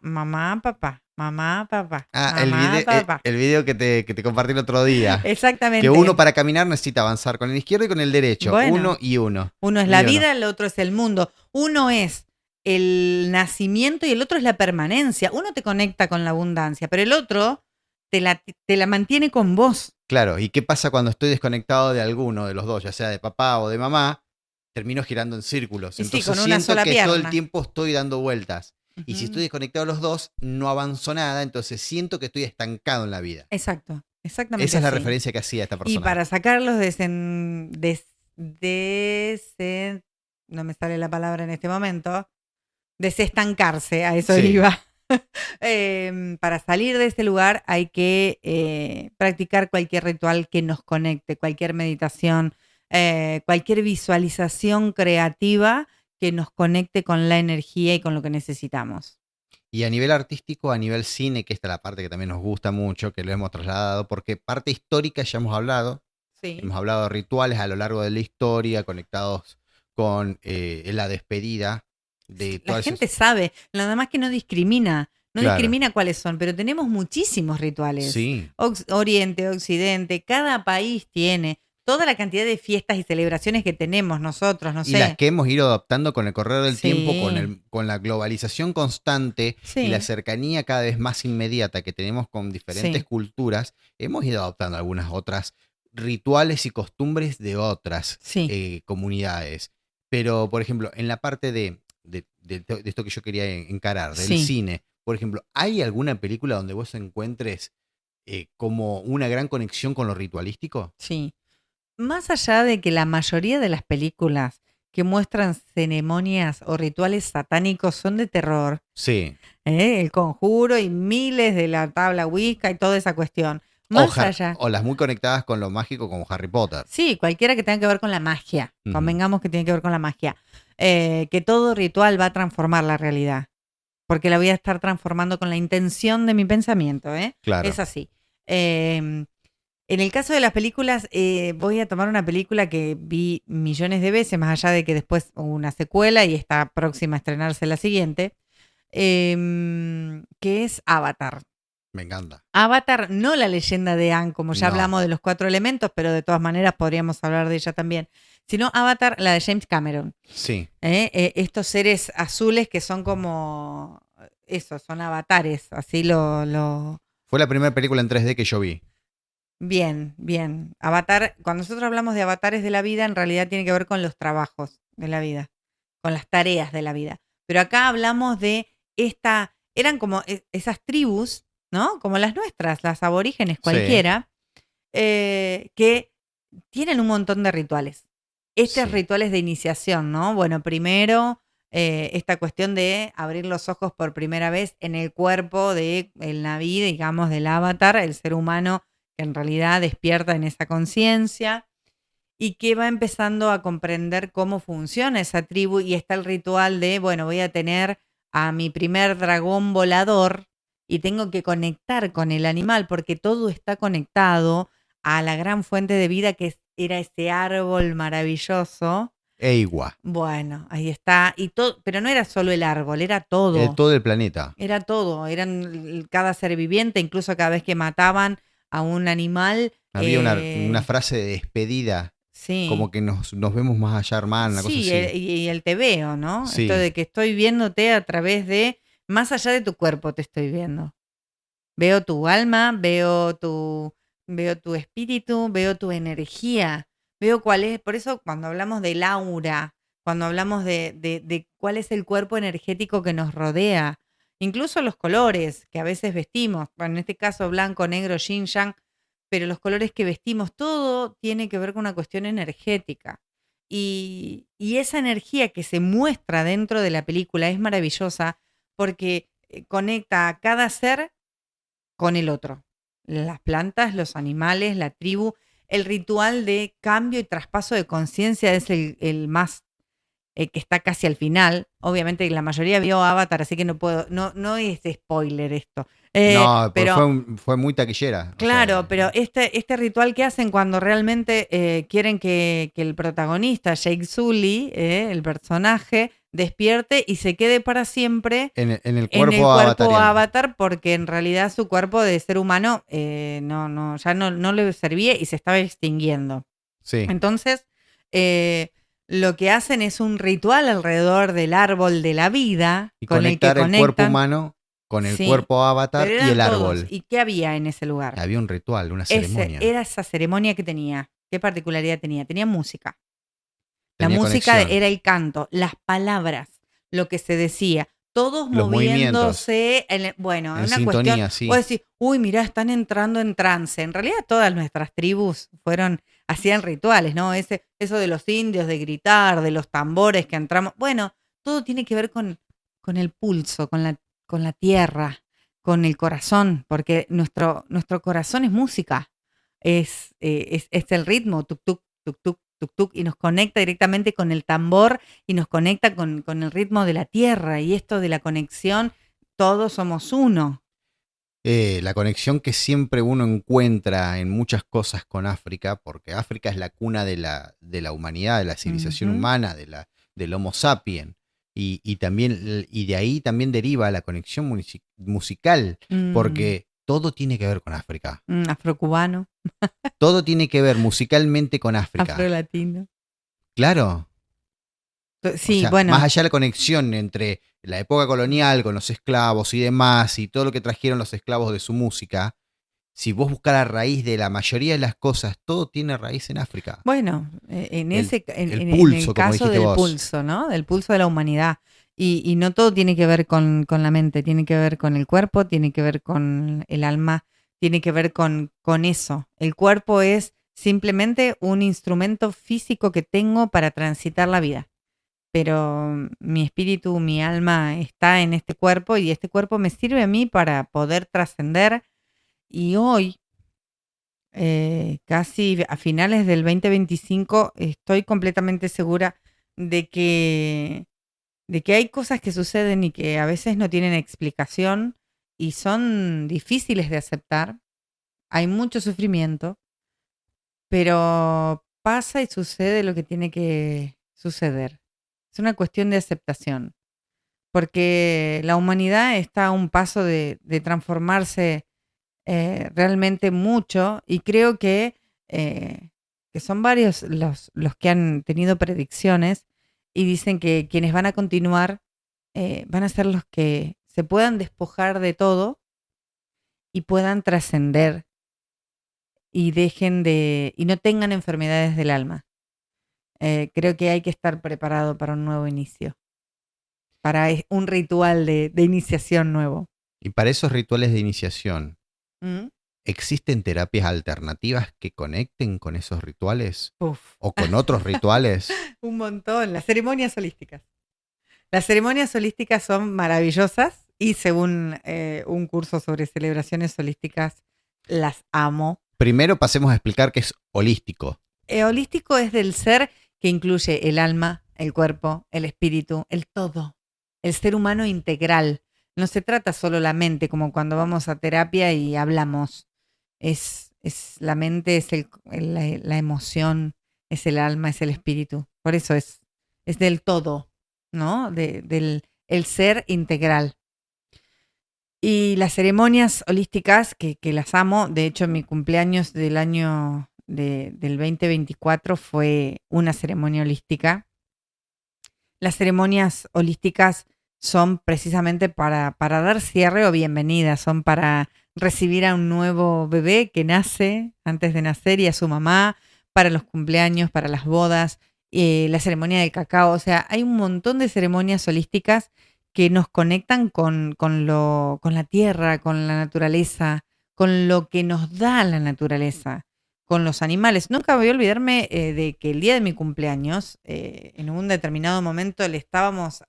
mamá, papá, mamá, papá, mamá, papá. El video que te compartí el otro día. Exactamente. Que uno para caminar necesita avanzar con el izquierdo y con el derecho. Bueno, uno y uno. Uno es la vida, el otro es el mundo. Uno es el nacimiento y el otro es la permanencia. Uno te conecta con la abundancia, pero el otro te la mantiene con vos. Claro, ¿y qué pasa cuando estoy desconectado de alguno de los dos, ya sea de papá o de mamá? Termino girando en círculos. Entonces con una siento sola que pierna. todo el tiempo estoy dando vueltas. Y si estoy desconectado de los dos, no avanzo nada, entonces siento que estoy estancado en la vida. Exacto, exactamente. Esa es la referencia que hacía esta persona. Y para sacarlos no me sale la palabra en este momento, desestancarse, a eso iba. Para salir de este lugar hay que practicar cualquier ritual que nos conecte, cualquier meditación, cualquier visualización creativa que nos conecte con la energía y con lo que necesitamos. Y a nivel artístico, a nivel cine, que esta es la parte que también nos gusta mucho, que lo hemos trasladado, porque parte histórica ya hemos hablado. Sí. Hemos hablado de rituales a lo largo de la historia, conectados con la despedida. La gente sabe, nada más que no discrimina. No Claro. discrimina cuáles son, pero tenemos muchísimos rituales. Sí. Oriente, Occidente, cada país tiene toda la cantidad de fiestas y celebraciones que tenemos nosotros, no sé. Y las que hemos ido adaptando con el correr del tiempo, con la globalización constante y la cercanía cada vez más inmediata que tenemos con diferentes culturas, hemos ido adoptando algunas otras rituales y costumbres de otras comunidades. Pero, por ejemplo, en la parte de esto que yo quería encarar, del cine, por ejemplo, ¿hay alguna película donde vos encuentres como una gran conexión con lo ritualístico? Sí. Más allá de que la mayoría de las películas que muestran ceremonias o rituales satánicos son de terror. Sí. El Conjuro y miles de la tabla Wicca y toda esa cuestión. Más allá. O las muy conectadas con lo mágico como Harry Potter. Sí, cualquiera que tenga que ver con la magia. Convengamos que tiene que ver con la magia. Que todo ritual va a transformar la realidad. Porque la voy a estar transformando con la intención de mi pensamiento. Claro. Es así. En el caso de las películas, voy a tomar una película que vi millones de veces, más allá de que después hubo una secuela y está próxima a estrenarse la siguiente, que es Avatar. Me encanta. Avatar, no la leyenda de Aang, como ya hablamos de los 4 elementos, pero de todas maneras podríamos hablar de ella también, sino Avatar, la de James Cameron. Sí. Estos seres azules que son como, eso, son avatares, así Fue la primera película en 3D que yo vi. Bien, bien. Avatar, cuando nosotros hablamos de avatares de la vida, en realidad tiene que ver con los trabajos de la vida, con las tareas de la vida. Pero acá hablamos de eran como esas tribus, ¿no? Como las nuestras, las aborígenes cualquiera, que tienen un montón de rituales. Rituales de iniciación, ¿no? Bueno, primero esta cuestión de abrir los ojos por primera vez en el cuerpo del Na'vi, digamos, del avatar, el ser humano que en realidad despierta en esa conciencia y que va empezando a comprender cómo funciona esa tribu, y está el ritual de, bueno, voy a tener a mi primer dragón volador y tengo que conectar con el animal porque todo está conectado a la gran fuente de vida que era ese árbol maravilloso. Eiwa. Bueno, ahí está. Y todo, pero no era solo el árbol, era todo. Todo el planeta. Era todo. Eran cada ser viviente, incluso cada vez que mataban a un animal. Había una frase de despedida. Sí. Como que nos vemos más allá, hermano. Sí, cosa así. Y el te veo, ¿no? Sí. Esto de que estoy viéndote a través de, más allá de tu cuerpo te estoy viendo. Veo tu alma, veo tu espíritu, veo tu energía, veo cuál es. Por eso cuando hablamos del aura, cuando hablamos de cuál es el cuerpo energético que nos rodea, incluso los colores que a veces vestimos, bueno, en este caso blanco, negro, yin, yang, pero los colores que vestimos, todo tiene que ver con una cuestión energética. Y esa energía que se muestra dentro de la película es maravillosa porque conecta a cada ser con el otro. Las plantas, los animales, la tribu. El ritual de cambio y traspaso de conciencia es el más que está casi al final. Obviamente la mayoría vio Avatar, así que no es spoiler esto. No, pero fue muy taquillera. claro, pero este ritual que hacen cuando realmente quieren que el protagonista, Jake Sully, el personaje, despierte y se quede para siempre en el en el cuerpo cuerpo avatariano. avatar, porque en realidad su cuerpo de ser humano ya no le servía y se estaba extinguiendo. Sí. Entonces, lo que hacen es un ritual alrededor del árbol de la vida, Y con el que conectar el cuerpo conectan. humano con el Sí, cuerpo pero avatar y eran el todos. árbol. ¿Y qué había en ese lugar? Había un ritual, una ceremonia. Era esa ceremonia que tenía. ¿Qué particularidad tenía? Tenía música. La Tenía música conexión. era el canto, las palabras, lo que se decía, todos Los moviéndose. en Una sintonía, cuestión. sí. Vos decís, uy, mirá, están entrando en trance. En realidad, todas nuestras tribus hacían rituales, ¿no? Eso de los indios, de gritar, de los tambores que entramos. Bueno, todo tiene que ver con el pulso, con la tierra, con el corazón, porque nuestro corazón es música. Es el ritmo, tuk, tuk, tuk, tuk, tuk, tuk, y nos conecta directamente con el tambor y nos conecta con el ritmo de la tierra. Y esto de la conexión, todos somos uno. La conexión que siempre uno encuentra en muchas cosas con África, porque África es la cuna de la humanidad, de la civilización Ujú. humana, del Homo sapiens. Y de ahí también deriva la conexión musical, porque todo tiene que ver con África. Afrocubano, Todo tiene que ver musicalmente con África. afrolatino. Claro. O Sí, sea, bueno. más allá de la conexión entre la época colonial con los esclavos y demás, y todo lo que trajeron los esclavos de su música, si vos buscas la raíz de la mayoría de las cosas, todo tiene raíz en África. Bueno, El en pulso, el como caso dijiste del vos. pulso, ¿no? Del pulso de la humanidad. Y no todo tiene que ver con la mente, tiene que ver con el cuerpo, tiene que ver con el alma, tiene que ver con eso. El cuerpo es simplemente un instrumento físico que tengo para transitar la vida. Pero mi espíritu, mi alma está en este cuerpo y este cuerpo me sirve a mí para poder trascender. Y hoy, casi a finales del 2025, estoy completamente segura de que hay cosas que suceden y que a veces no tienen explicación y son difíciles de aceptar. Hay mucho sufrimiento, pero pasa y sucede lo que tiene que suceder. Es una cuestión de aceptación, porque la humanidad está a un paso de transformarse realmente mucho, y creo que son varios los que han tenido predicciones y dicen que quienes van a continuar van a ser los que se puedan despojar de todo y puedan trascender y y no tengan enfermedades del alma. Creo que hay que estar preparado para un nuevo inicio, para un ritual de iniciación nuevo. Y para esos rituales de iniciación, ¿Mm? ¿existen terapias alternativas que conecten con esos rituales? Uf. ¿O con otros rituales? Un montón. Las ceremonias holísticas. Las ceremonias holísticas son maravillosas y según un curso sobre celebraciones holísticas, las amo. Primero pasemos a explicar qué es holístico. Holístico es del ser que incluye el alma, el cuerpo, el espíritu, el todo. El ser humano integral. No se trata solo la mente, como cuando vamos a terapia y hablamos. Es la mente, es la emoción, es el alma, es el espíritu. Por eso es del todo, ¿no? Del el ser integral. Y las ceremonias holísticas, que las amo, de hecho mi cumpleaños del año del 2024 fue una ceremonia holística. Las ceremonias holísticas son precisamente para dar cierre o bienvenida, son para recibir a un nuevo bebé que nace antes de nacer y a su mamá, para los cumpleaños, para las bodas, la ceremonia del cacao. O sea, hay un montón de ceremonias holísticas que nos conectan con la tierra, con la naturaleza, con lo que nos da la naturaleza, con los animales. Nunca voy a olvidarme de que el día de mi cumpleaños, en un determinado momento le estábamos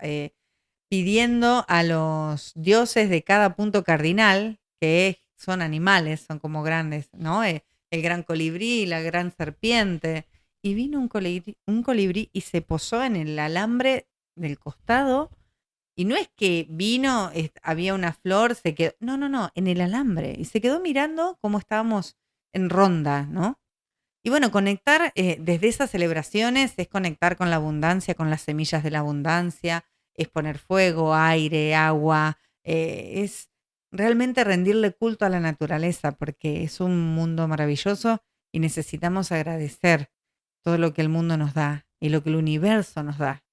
pidiendo a los dioses de cada punto cardinal, que son animales, son como grandes, ¿no? El gran colibrí, la gran serpiente, y vino un colibrí y se posó en el alambre del costado. Y no es que vino, había una flor, se quedó. No, en el alambre. Y se quedó mirando cómo estábamos en ronda, ¿no? Y bueno, conectar desde esas celebraciones es conectar con la abundancia, con las semillas de la abundancia, es poner fuego, aire, agua, es realmente rendirle culto a la naturaleza, porque es un mundo maravilloso y necesitamos agradecer todo lo que el mundo nos da y lo que el universo nos da.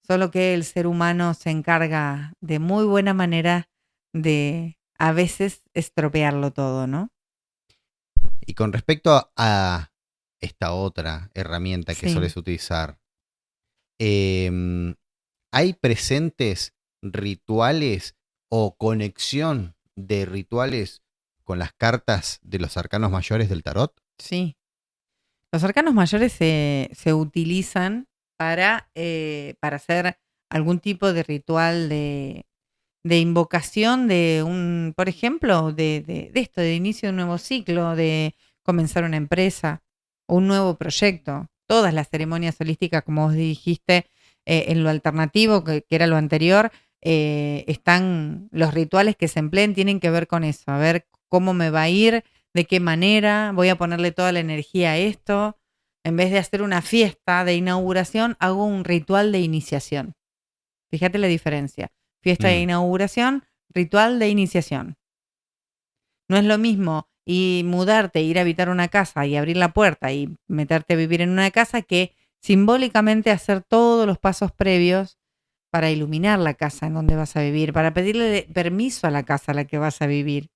Solo que el ser humano se encarga de muy buena manera de a veces estropearlo todo, ¿no? Y con respecto a esta otra herramienta que Sí. sueles utilizar, ¿hay presentes rituales o conexión de rituales con las cartas de los arcanos mayores del tarot? Sí. Los arcanos mayores se utilizan para hacer algún tipo de ritual de invocación de un, por ejemplo, de esto, de inicio de un nuevo ciclo, de comenzar una empresa, un nuevo proyecto. Todas las ceremonias holísticas, como vos dijiste, en lo alternativo, que era lo anterior, están los rituales que se empleen, tienen que ver con eso, a ver cómo me va a ir, de qué manera, voy a ponerle toda la energía a esto. En vez de hacer una fiesta de inauguración, hago un ritual de iniciación. Fíjate la diferencia. Fiesta de inauguración, ritual de iniciación. No es lo mismo y mudarte, ir a habitar una casa y abrir la puerta y meterte a vivir en una casa que simbólicamente hacer todos los pasos previos para iluminar la casa en donde vas a vivir, para pedirle permiso a la casa a la que vas a vivir,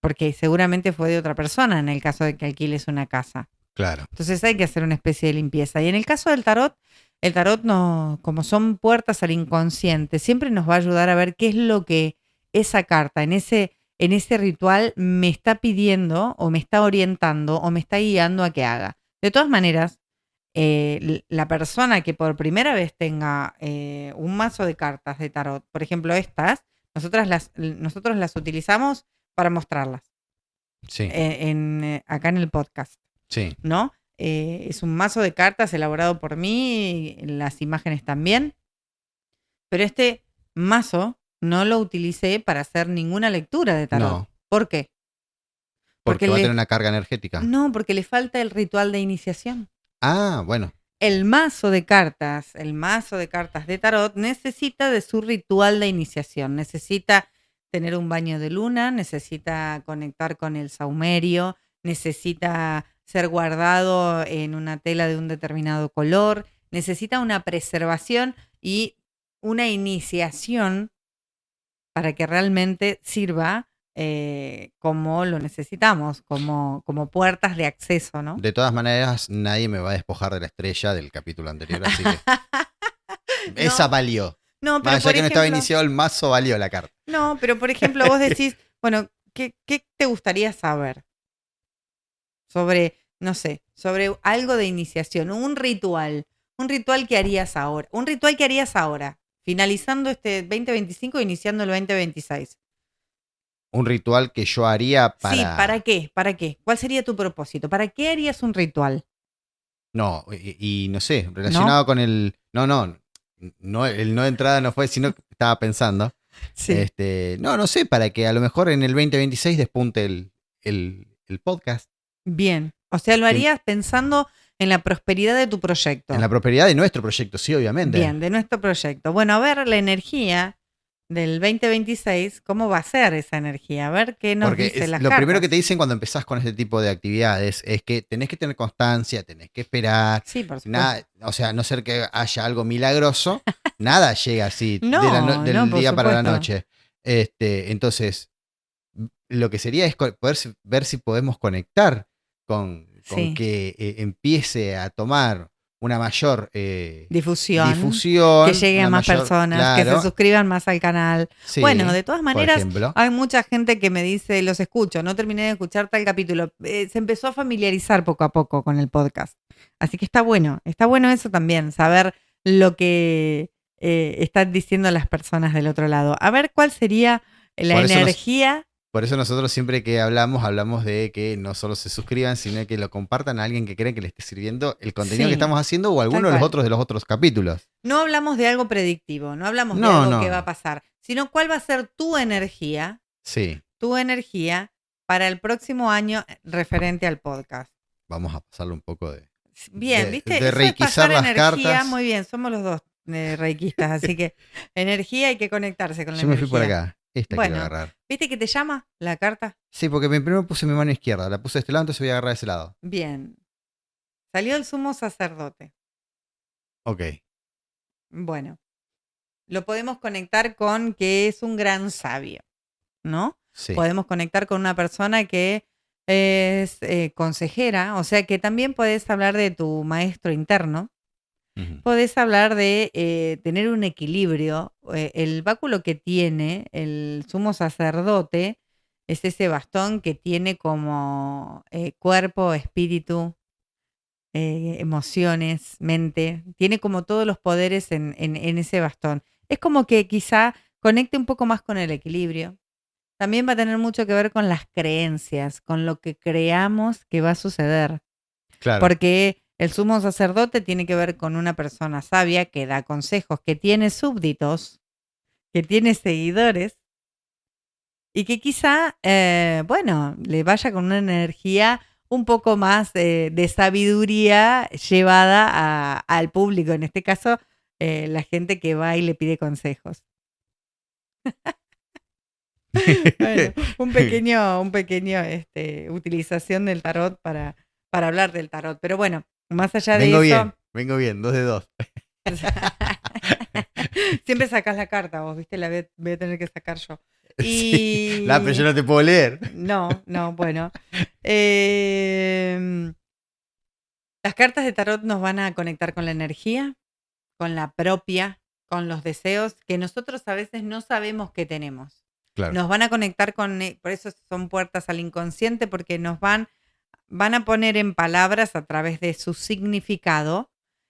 porque seguramente fue de otra persona en el caso de que alquiles una casa. Claro. Entonces hay que hacer una especie de limpieza. Y en el caso del tarot, el tarot no, como son puertas al inconsciente, siempre nos va a ayudar a ver qué es lo que esa carta en ese ritual me está pidiendo o me está orientando o me está guiando a que haga. De todas maneras, la persona que por primera vez tenga un mazo de cartas de tarot, por ejemplo estas, nosotros las utilizamos para mostrarlas. Sí. Acá en el podcast. Sí. ¿No? Es un mazo de cartas elaborado por mí, las imágenes también. Pero este mazo no lo utilicé para hacer ninguna lectura de tarot. No. ¿Por qué? Porque va a tener una carga energética. No, porque le falta el ritual de iniciación. Ah, bueno. El mazo de cartas de tarot necesita de su ritual de iniciación. Necesita tener un baño de luna, necesita conectar con el saumerio, necesita ser guardado en una tela de un determinado color, necesita una preservación y una iniciación para que realmente sirva como lo necesitamos, como puertas de acceso, ¿no? De todas maneras, nadie me va a despojar de la estrella del capítulo anterior, así que esa valió. No, pero Más allá que no estaba iniciado el mazo, valió la carta. No, pero por ejemplo, vos decís, bueno, ¿qué te gustaría saber? Sobre, no sé, sobre algo de iniciación, un ritual que harías ahora, finalizando este 2025 e iniciando el 2026. Un ritual que yo haría para... Sí, ¿para qué? ¿Cuál sería tu propósito? ¿Para qué harías un ritual? No, y no sé, relacionado con el... No, el no de entrada no fue, sino que estaba pensando. Sí. No sé, para que a lo mejor en el 2026 despunte el podcast. Bien, o sea, lo harías pensando en la prosperidad de tu proyecto. En la prosperidad de nuestro proyecto, sí, obviamente. Bien, de nuestro proyecto. Bueno, a ver la energía del 2026, ¿cómo va a ser esa energía? A ver qué nos dice las lo cartas. primero que te dicen cuando empezás con este tipo de actividades es que tenés que tener constancia, tenés que esperar. Sí, por supuesto. Nada, o sea, a no ser que haya algo milagroso, nada llega así del día para la noche. Entonces, lo que sería es poder ver si podemos conectar con que empiece a tomar una mayor difusión, que llegue a más personas, claro, que se suscriban más al canal. Sí, bueno, de todas maneras, hay mucha gente que me dice, los escucho, no terminé de escuchar tal capítulo. Se empezó a familiarizar poco a poco con el podcast. Así que está bueno eso también, saber lo que están diciendo las personas del otro lado. A ver cuál sería la energía Por eso nosotros siempre que hablamos de que no solo se suscriban, sino que lo compartan a alguien que creen que le esté sirviendo el contenido que Sí, estamos haciendo o alguno tal de cual. los otros capítulos. No hablamos de algo predictivo, no hablamos de No, algo que va a no. pasar, sino cuál va a ser Sí, tu energía para el próximo año referente al podcast. vamos a pasarle un poco Bien, ¿viste? de Eso es reikizar pasar las energía. cartas. Muy bien, somos los dos reikistas, así que energía hay que conectarse con la Yo me fui por energía. acá. Esta quiero Bueno, agarrar. ¿viste que te llama la carta? Sí, porque primero puse mi mano izquierda, la puse de este lado, entonces voy a agarrar de ese lado. Bien. Salió el sumo sacerdote. Ok, Bueno, lo podemos conectar con que es un gran sabio, ¿no? sí. Podemos conectar con una persona que es consejera, o sea que también podés hablar de tu maestro interno. Ujú. Podés hablar de tener un equilibrio. El báculo que tiene el sumo sacerdote es ese bastón que tiene como cuerpo, espíritu, emociones, mente. Tiene como todos los poderes en ese bastón. Es como que quizá conecte un poco más con el equilibrio. También va a tener mucho que ver con las creencias, con lo que creamos que va a suceder. Claro. Porque el sumo sacerdote tiene que ver con una persona sabia que da consejos, que tiene súbditos, que tiene seguidores y que quizá, bueno, le vaya con una energía un poco más de sabiduría llevada al público, en este caso, la gente que va y le pide consejos. Bueno, un pequeño utilización del tarot para hablar del tarot. Pero bueno, más allá de eso. Vengo bien, 2 de 2. Siempre sacás la carta vos, ¿viste? La voy a tener que sacar yo. Sí, pero yo no te puedo leer. No, bueno. Las cartas de tarot nos van a conectar con la energía, con la propia, con los deseos que nosotros a veces no sabemos que tenemos. Claro. Nos van a conectar por eso son puertas al inconsciente, porque nos van a poner en palabras a través de su significado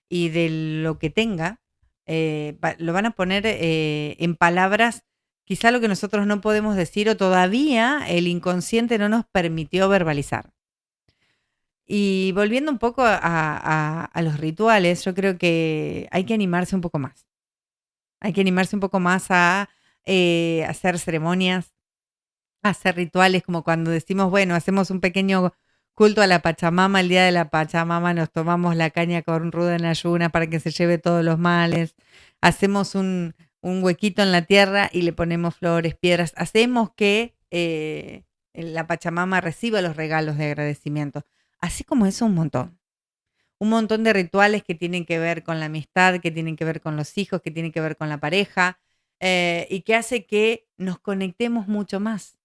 y de lo que tenga, lo van a poner en palabras, quizá lo que nosotros no podemos decir o todavía el inconsciente no nos permitió verbalizar. Y volviendo un poco a los rituales, yo creo que hay que animarse un poco más. Hay que animarse un poco más a hacer ceremonias, a hacer rituales, como cuando decimos, bueno, hacemos un pequeño culto a la Pachamama, el día de la Pachamama nos tomamos la caña con ruda en ayunas para que se lleve todos los males, hacemos un huequito en la tierra y le ponemos flores, piedras, hacemos que la Pachamama reciba los regalos de agradecimiento. Así como eso, un montón de rituales que tienen que ver con la amistad, que tienen que ver con los hijos, que tienen que ver con la pareja, y que hace que nos conectemos mucho más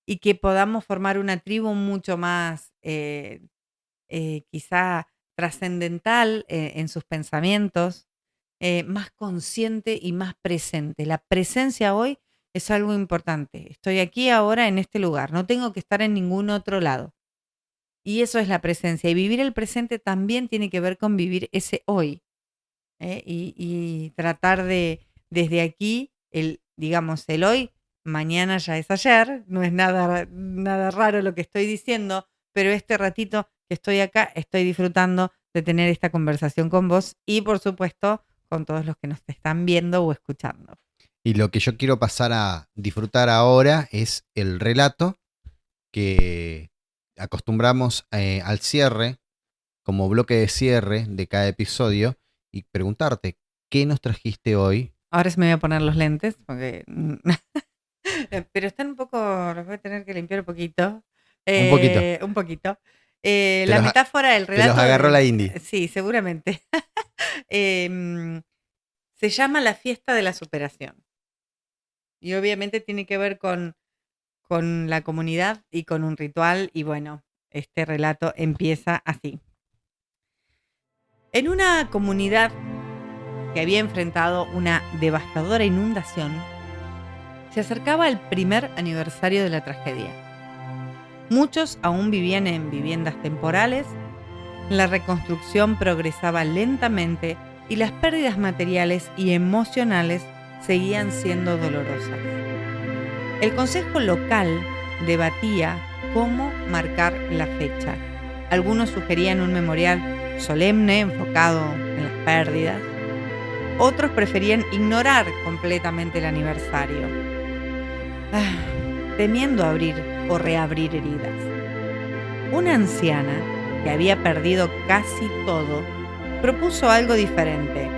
y que podamos formar una tribu mucho más quizá trascendental en sus pensamientos, más consciente y más presente. La presencia hoy es algo importante. Estoy aquí ahora en este lugar, no tengo que estar en ningún otro lado. Y eso es la presencia. Y vivir el presente también tiene que ver con vivir ese hoy. Y tratar de, desde aquí, digamos, el hoy, mañana ya es ayer, no es nada raro lo que estoy diciendo, pero este ratito que estoy acá, estoy disfrutando de tener esta conversación con vos y, por supuesto, con todos los que nos están viendo o escuchando. Y lo que yo quiero pasar a disfrutar ahora es el relato que acostumbramos al cierre, como bloque de cierre de cada episodio, y preguntarte, ¿qué nos trajiste hoy? Ahora se me voy a poner los lentes, porque pero están un poco, los voy a tener que limpiar un poquito. Un poquito. La metáfora del relato. Te los agarró la Indy. Sí, seguramente. Se llama La Fiesta de la Superación. Y obviamente tiene que ver con la comunidad y con un ritual. Y bueno, este relato empieza así. En una comunidad que había enfrentado una devastadora inundación, se acercaba el primer aniversario de la tragedia. Muchos aún vivían en viviendas temporales, la reconstrucción progresaba lentamente y las pérdidas materiales y emocionales seguían siendo dolorosas. El consejo local debatía cómo marcar la fecha. Algunos sugerían un memorial solemne enfocado en las pérdidas. Otros preferían ignorar completamente el aniversario, temiendo abrir o reabrir heridas. Una anciana que había perdido casi todo propuso algo diferente.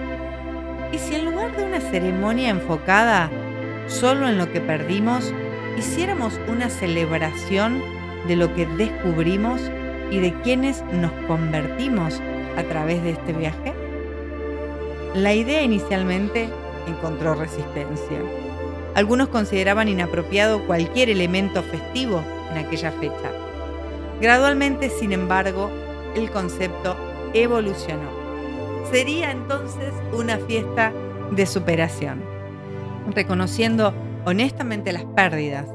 ¿Y si en lugar de una ceremonia enfocada solo en lo que perdimos, hiciéramos una celebración de lo que descubrimos y de quienes nos convertimos a través de este viaje? La idea inicialmente encontró resistencia. Algunos consideraban inapropiado cualquier elemento festivo en aquella fecha. Gradualmente, sin embargo, el concepto evolucionó. Sería entonces una fiesta de superación, reconociendo honestamente las pérdidas,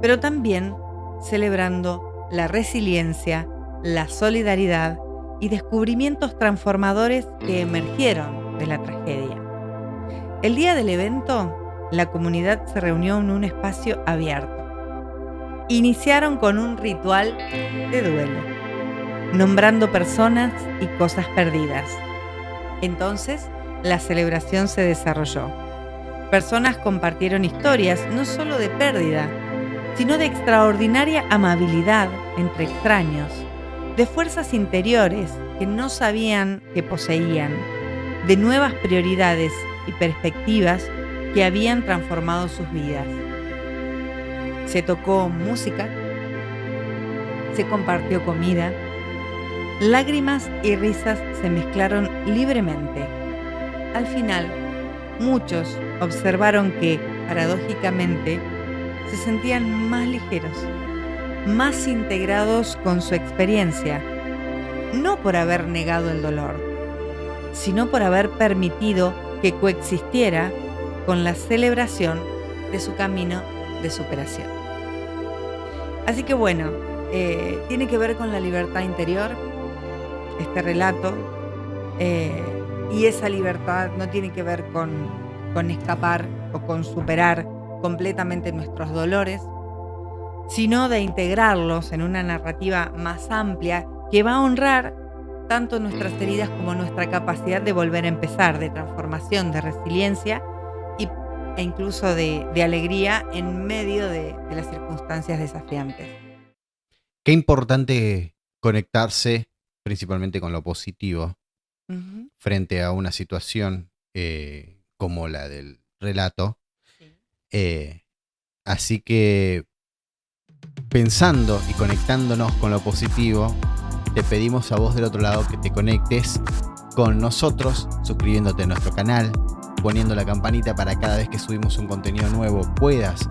pero también celebrando la resiliencia, la solidaridad y descubrimientos transformadores que emergieron de la tragedia. El día del evento, la comunidad se reunió en un espacio abierto. Iniciaron con un ritual de duelo, nombrando personas y cosas perdidas. Entonces, la celebración se desarrolló. Personas compartieron historias no solo de pérdida, sino de extraordinaria amabilidad entre extraños, de fuerzas interiores que no sabían que poseían, de nuevas prioridades y perspectivas que habían transformado sus vidas. Se tocó música, se compartió comida, lágrimas y risas se mezclaron libremente. Al final, muchos observaron que, paradójicamente, se sentían más ligeros, más integrados con su experiencia, no por haber negado el dolor, sino por haber permitido que coexistiera con la celebración de su camino de superación. Así que bueno, tiene que ver con la libertad interior, este relato, y esa libertad no tiene que ver con escapar o con superar completamente nuestros dolores, sino de integrarlos en una narrativa más amplia que va a honrar tanto nuestras heridas como nuestra capacidad de volver a empezar, de transformación, de resiliencia e incluso de alegría en medio de las circunstancias desafiantes. Qué importante conectarse principalmente con lo positivo frente a una situación como la del relato. Sí. Así que, pensando y conectándonos con lo positivo, te pedimos a vos del otro lado que te conectes con nosotros, suscribiéndote a nuestro canal, poniendo la campanita para cada vez que subimos un contenido nuevo puedas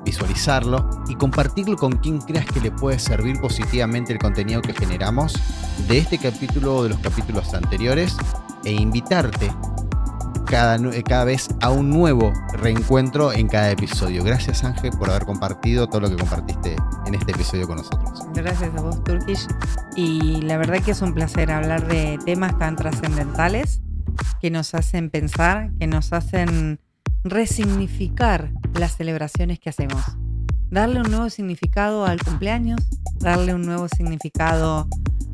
visualizarlo y compartirlo con quien creas que le puede servir positivamente el contenido que generamos de este capítulo o de los capítulos anteriores, e invitarte cada vez a un nuevo reencuentro en cada episodio. Gracias, Ángel, por haber compartido todo lo que compartiste en este episodio con nosotros. Gracias a vos, Turkish. Y la verdad que es un placer hablar de temas tan trascendentales que nos hacen pensar, que nos hacen resignificar las celebraciones que hacemos. Darle un nuevo significado al cumpleaños, darle un nuevo significado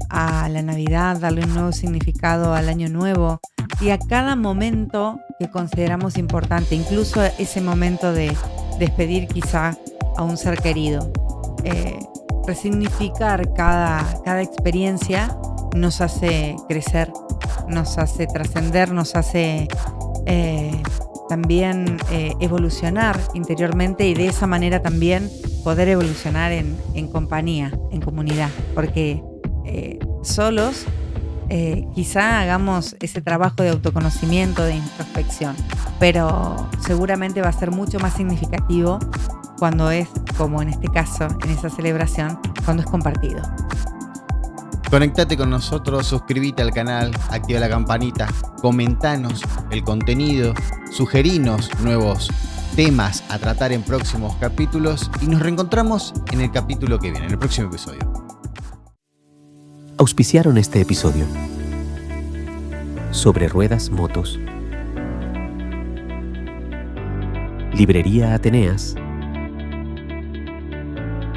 a la Navidad, darle un nuevo significado al Año Nuevo y a cada momento que consideramos importante, incluso ese momento de despedir quizá a un ser querido. Resignificar cada experiencia nos hace crecer, nos hace trascender, nos hace también evolucionar interiormente, y de esa manera también poder evolucionar en compañía, en comunidad, porque solos quizá hagamos ese trabajo de autoconocimiento, de introspección, pero seguramente va a ser mucho más significativo cuando es, como en este caso, en esa celebración, cuando es compartido. Conectate con nosotros, suscríbete al canal, activa la campanita, comentanos el contenido, sugerinos nuevos temas a tratar en próximos capítulos y nos reencontramos en el capítulo que viene, en el próximo episodio. Auspiciaron este episodio. Sobre Ruedas Motos. Librería Ateneas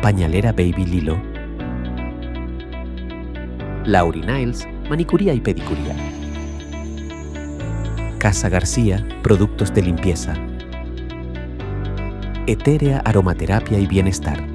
Pañalera Baby Lilo. Lauri Niles, manicuría y pedicuría. Casa García, productos de limpieza. Etérea Aromaterapia y Bienestar.